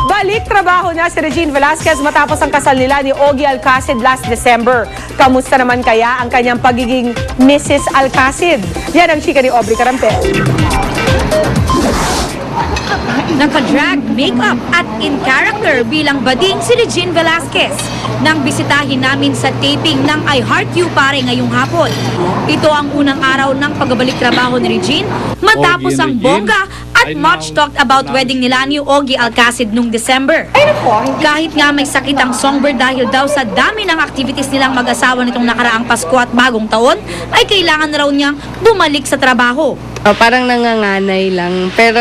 Balik trabaho na si Regine Velasquez matapos ang kasal nila ni Ogie Alcacid last December. Kamusta naman kaya ang kanyang pagiging Mrs. Alcacid? Yan ang chika ni Aubrey Carampel. Naka-drag, makeup at in character bilang bading si Regine Velasquez nang bisitahin namin sa taping ng I Heart You Pare ngayong hapon. Ito ang unang araw ng pagbabalik trabaho ni Regine matapos ang bongga at much talked about wedding nila ni Ogie Alcacid nung December. Kahit nga may sakit ang songbird dahil daw sa dami ng activities nilang mag-asawa nitong nakaraang Pasko at Bagong Taon, ay kailangan raw niyang bumalik sa trabaho. Parang nanganganay lang, pero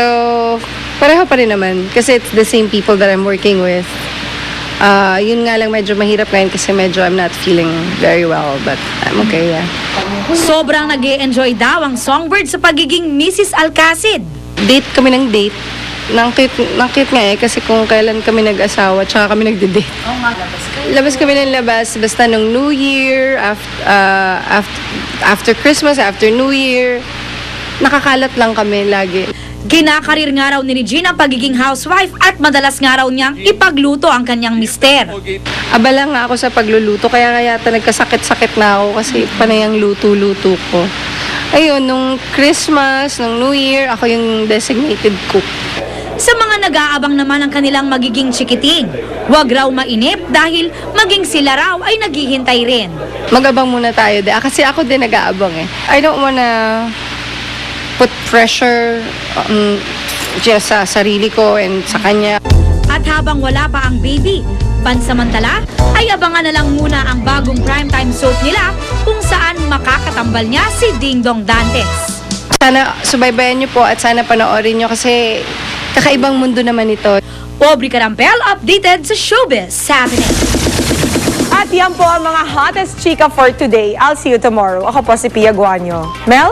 pareho pa rin naman kasi it's the same people that I'm working with. Yun nga lang medyo mahirap ngayon kasi medyo I'm not feeling very well, but I'm okay, yeah. Sobrang nag-e-enjoy daw ang songbird sa pagiging Mrs. Alcacid. Date kami ng date. Nang cute nga eh, kasi kung kailan kami nag-asawa, tsaka kami nagde-date. Labas kami ng labas, basta nung New Year, after Christmas, after New Year, nakakalat lang kami lagi. Kinakarir nga raw ni Regine ang pagiging housewife at madalas nga raw niyang ipagluto ang kanyang mister. Abala nga ako sa pagluluto, kaya yata nagkasakit-sakit na ako kasi panay ang luto-luto ko. Ayun, nung Christmas, nung New Year, ako yung designated cook. Sa mga nag-aabang naman ang kanilang magiging chikiting, wag raw mainip dahil maging sila raw ay naghihintay rin. Mag-abang muna tayo, kasi ako din nag-aabang eh. I don't wanna put pressure sa sarili ko and sa kanya. At habang wala pa ang baby, pansamantala ay abangan na lang muna ang bagong primetime soap nila kung saan makakatambal niya si Ding Dong Dantes. Sana subaybayan niyo po at sana panoorin niyo kasi kakaibang mundo naman ito. Aubrey Carampel, updated sa Showbiz Happening. At yan po ang mga hottest chika for today. I'll see you tomorrow. Ako po si Pia Guanyo. Mel?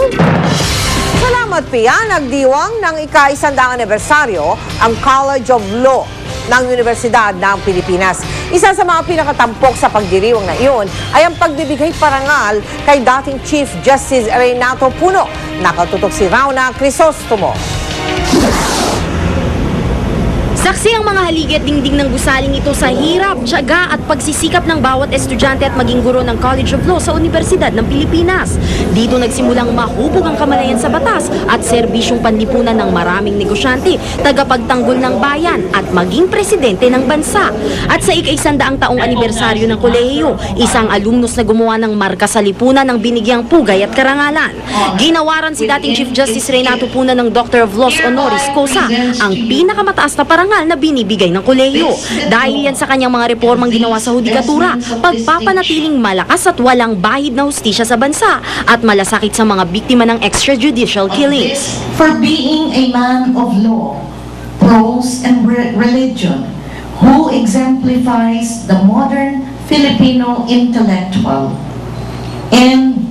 Salamat, Pia. Nagdiwang ng ika-100 anibersaryo ang College of Law ng Universidad ng Pilipinas. Isa sa mga pinakatampok sa pagdiriwang na iyon ay ang pagbibigay parangal kay dating Chief Justice Renato Puno. Nakatutok si Rauna Crisostomo. Saksi ang mga haligi at dingding ng gusaling ito sa hirap, tiyaga at pagsisikap ng bawat estudyante at maging guro ng College of Law sa Universidad ng Pilipinas. Dito nagsimulang mahubog ang kamalayan sa batas at serbisyong panlipunan ng maraming negosyante, tagapagtanggol ng bayan at maging presidente ng bansa. At sa ika-100 taong anibersaryo ng kolehiyo, isang alumnus na gumawa ng marka sa lipunan ng binigyang pugay at karangalan. Ginawaran si dating Chief Justice Renato Puno ng Doctor of Laws Honoris Causa, ang pinakamataas na parangal na binibigay ng kolehiyo. Dahil yan sa kanyang mga reformang ginawa sa hudikatura, pagpapanatiling malakas at walang bahid na hustisya sa bansa at malasakit sa mga biktima ng extrajudicial killings. For being a man of law, prose and religion, who exemplifies the modern Filipino intellectual, and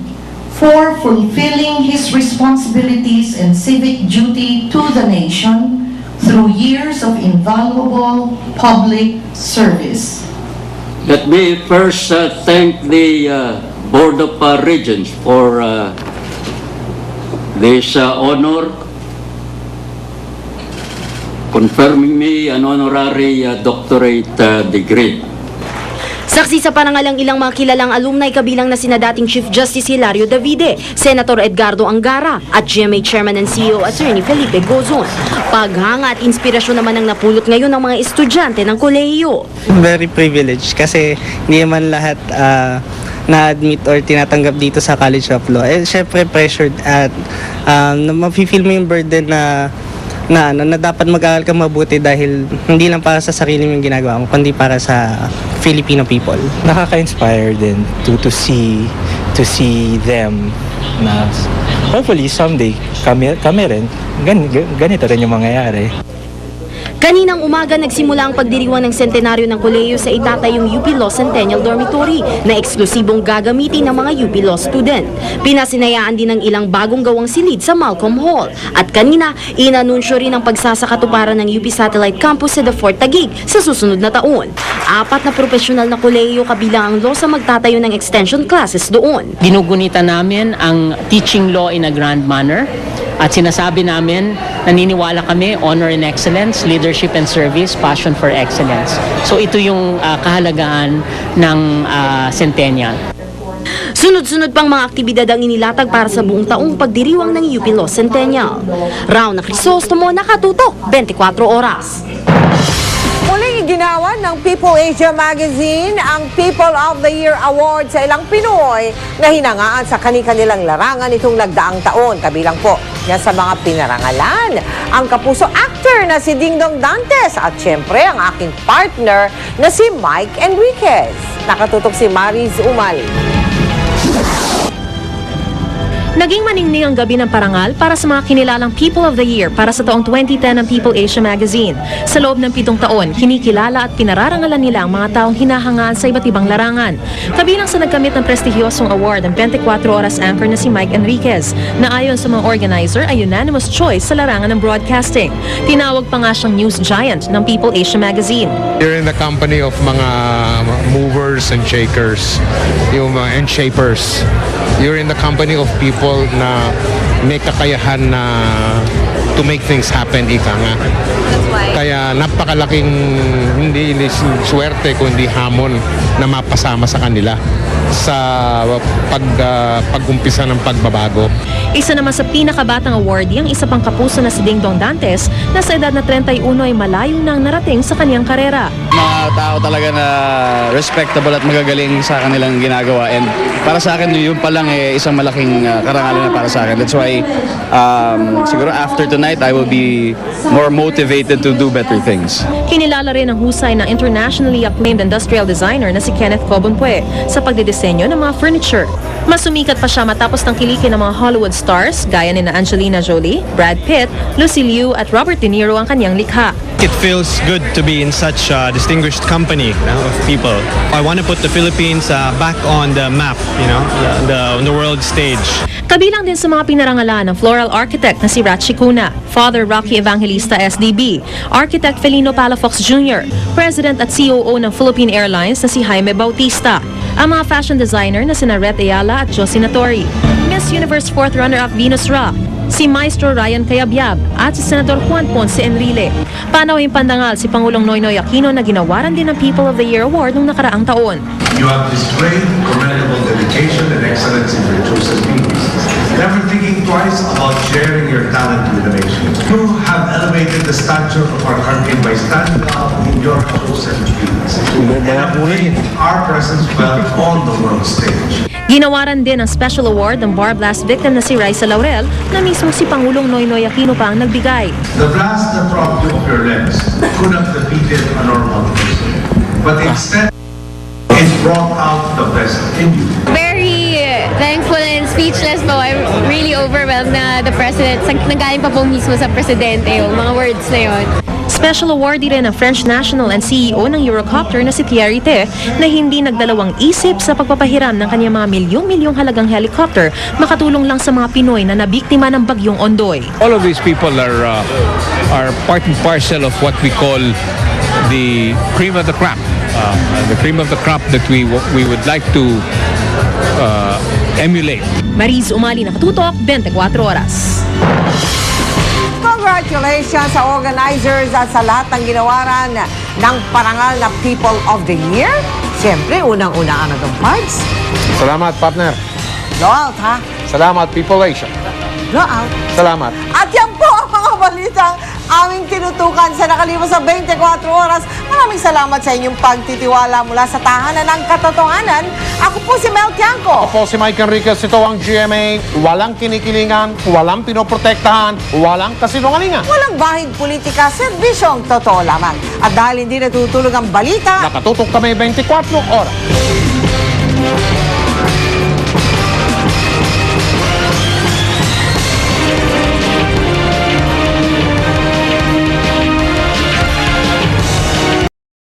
for fulfilling his responsibilities and civic duty to the nation through years of invaluable public service. Let me first thank the Board of Regents for this honor, confirming me an honorary doctorate degree. Saksi sa parangal ang ilang mga kilalang alumni kabilang na sina dating Chief Justice Hilario Davide, Senator Edgardo Angara at GMA Chairman and CEO Attorney Felipe Gozon. Paghanga at inspirasyon naman ang napulot ngayon ng mga estudyante ng kolehiyo. Very privileged kasi hindi naman lahat na-admit or tinatanggap dito sa College of Law. Eh, syempre pressured at mapifeel mo yung burden na dapat mag-aaral ka mabuti dahil hindi lang para sa sarili mo yung ginagawa mo, kundi para sa Filipino people. Nakaka-inspire din to see them na hopefully someday kami rin ganito rin yung mangyayari. Kaninang umaga nagsimula ang pagdiriwang ng sentenaryo ng kolehiyo sa itatayong UP Law Centennial Dormitory na eksklusibong gagamitin ng mga UP Law student. Pinasinayaan din ng ilang bagong gawang silid sa Malcolm Hall. At kanina, inanunsyo rin ang pagsasakatuparan ng UP Satellite Campus sa The Fort Taguig sa susunod na taon. 4 na profesional na kolehiyo kabilang ang law sa magtatayo ng extension classes doon. Ginugunita namin ang teaching law in a grand manner. At sinasabi namin, naniniwala kami, honor and excellence, leadership and service, passion for excellence. So ito yung kahalagahan ng Centennial. Sunod-sunod pang mga aktibidad ang inilatag para sa buong taong pagdiriwang ng UP Law Centennial. Rauna Crisostomo, Nakatutok, 24 Oras. Muling iginawan ng People Asia Magazine ang People of the Year Award sa ilang Pinoy na hinangaan sa kani-kanilang larangan itong nagdaang taon. Kabilang po yan sa mga pinarangalan ang kapuso actor na si Dingdong Dantes at syempre ang aking partner na si Mike Enriquez. Nakatutok si Mariz Umal. Naging maningning ang gabi ng parangal para sa mga kinilalang People of the Year para sa taong 2010 ng People Asia Magazine. Sa loob ng 7 taon, kinikilala at pinararangalan nila ang mga taong hinahangaan sa iba't ibang larangan. Kabilang sa nagkamit ng prestigyosong award ang 24 Oras anchor na si Mike Enriquez, na ayon sa mga organizer ay unanimous choice sa larangan ng broadcasting. Tinawag pa nga siyang news giant ng People Asia Magazine. You're in the company of mga movers and shakers, and shapers. You're in the company of people na may kakayahan na to make things happen, ika nga. Kaya napakalaking hindi swerte kundi hamon na mapasama sa kanila sa pag-umpisa ng pagbabago. Isa naman sa pinakabatang awardee ang isa pang kapuso na si Dingdong Dantes na sa edad na 31 ay malayo nang narating sa kanyang karera. Mga tao talaga na respectable at magagaling sa kanilang ginagawa, and para sa akin yun pa lang isang malaking karangalan na para sa akin. That's why siguro after tonight I will be more motivated to do better things. Kinilala rin ang husay ng internationally acclaimed industrial designer na si Kenneth Cobonpue sa pagdidisenyo ng mga furniture. Mas sumikat pa siya matapos tangkilikin ng mga Hollywood stars gaya ni Angelina Jolie, Brad Pitt, Lucy Liu at Robert De Niro ang kanyang likha. It feels good to be in such a distinguished company of people. I want to put the Philippines back on the map, on the world stage. Kabilang din sa mga pinarangalan ng floral architect na si Ratchi Cuna, Father Rocky Evangelista SDB, Architect Felino Palafox Jr., President at COO ng Philippine Airlines na si Jaime Bautista, ang mga fashion designer na sina Rhett Ayala at Josie Natori, Miss Universe 4th runner-up Venus Ra, si Maestro Ryan Cayabyab at si Senador Juan Ponce Enrile. Panawing pandangal si Pangulong Noynoy Aquino na ginawaran din ng People of the Year Award noong nakaraang taon. You have displayed commendable dedication and excellence in your chosen fields, never thinking twice about sharing your talent with the nation. You have elevated the stature of our country by standing up in your chosen fields and have made our presence felt on the world stage. Ginawaran din ang special award ng bar blast victim na si Raisa Laurel na mismo si Pangulong Noynoy Aquino pa ang nagbigay. The blast that robbed you of your legs could have defeated a normal person, but instead it brought out the best in you. Very thankful and speechless po. I'm really overwhelmed na the President, nanggaling pa po mismo sa Presidente yung mga words na yun. Special awardee rin ang French national and CEO ng Eurocopter na si Thierry Te na hindi nagdalawang isip sa pagpapahiram ng kanyang mga milyong-milyong halagang helicopter makatulong lang sa mga Pinoy na nabiktima ng bagyong Ondoy. All of these people are part and parcel of what we call the cream of the crop. The cream of the crop that we would like to emulate. Mariz Umali, Nakatutok, 24 Oras. Congratulations sa organizers at sa lahat ng ginawaran ng parangal na People of the Year. Siyempre, unang-una na itong Pards. Salamat, partner. Go out, ha? Salamat, People Asia. Go out. Salamat. At yan po ang mga balitang aming tinutukan sa nakalipas sa 24 oras. Maraming salamat sa inyong pagtitiwala mula sa tahanan ng katotohanan. Ako po si Mel Tiangco. Ako po si Mike Enriquez. Ito ang GMA. Walang kinikilingan, walang pinoprotektahan, walang kasinungalingan. Walang bahid politika, serbisyong totoo lamang. At dahil hindi natutulog ang balita, nakatutok kami 24 oras.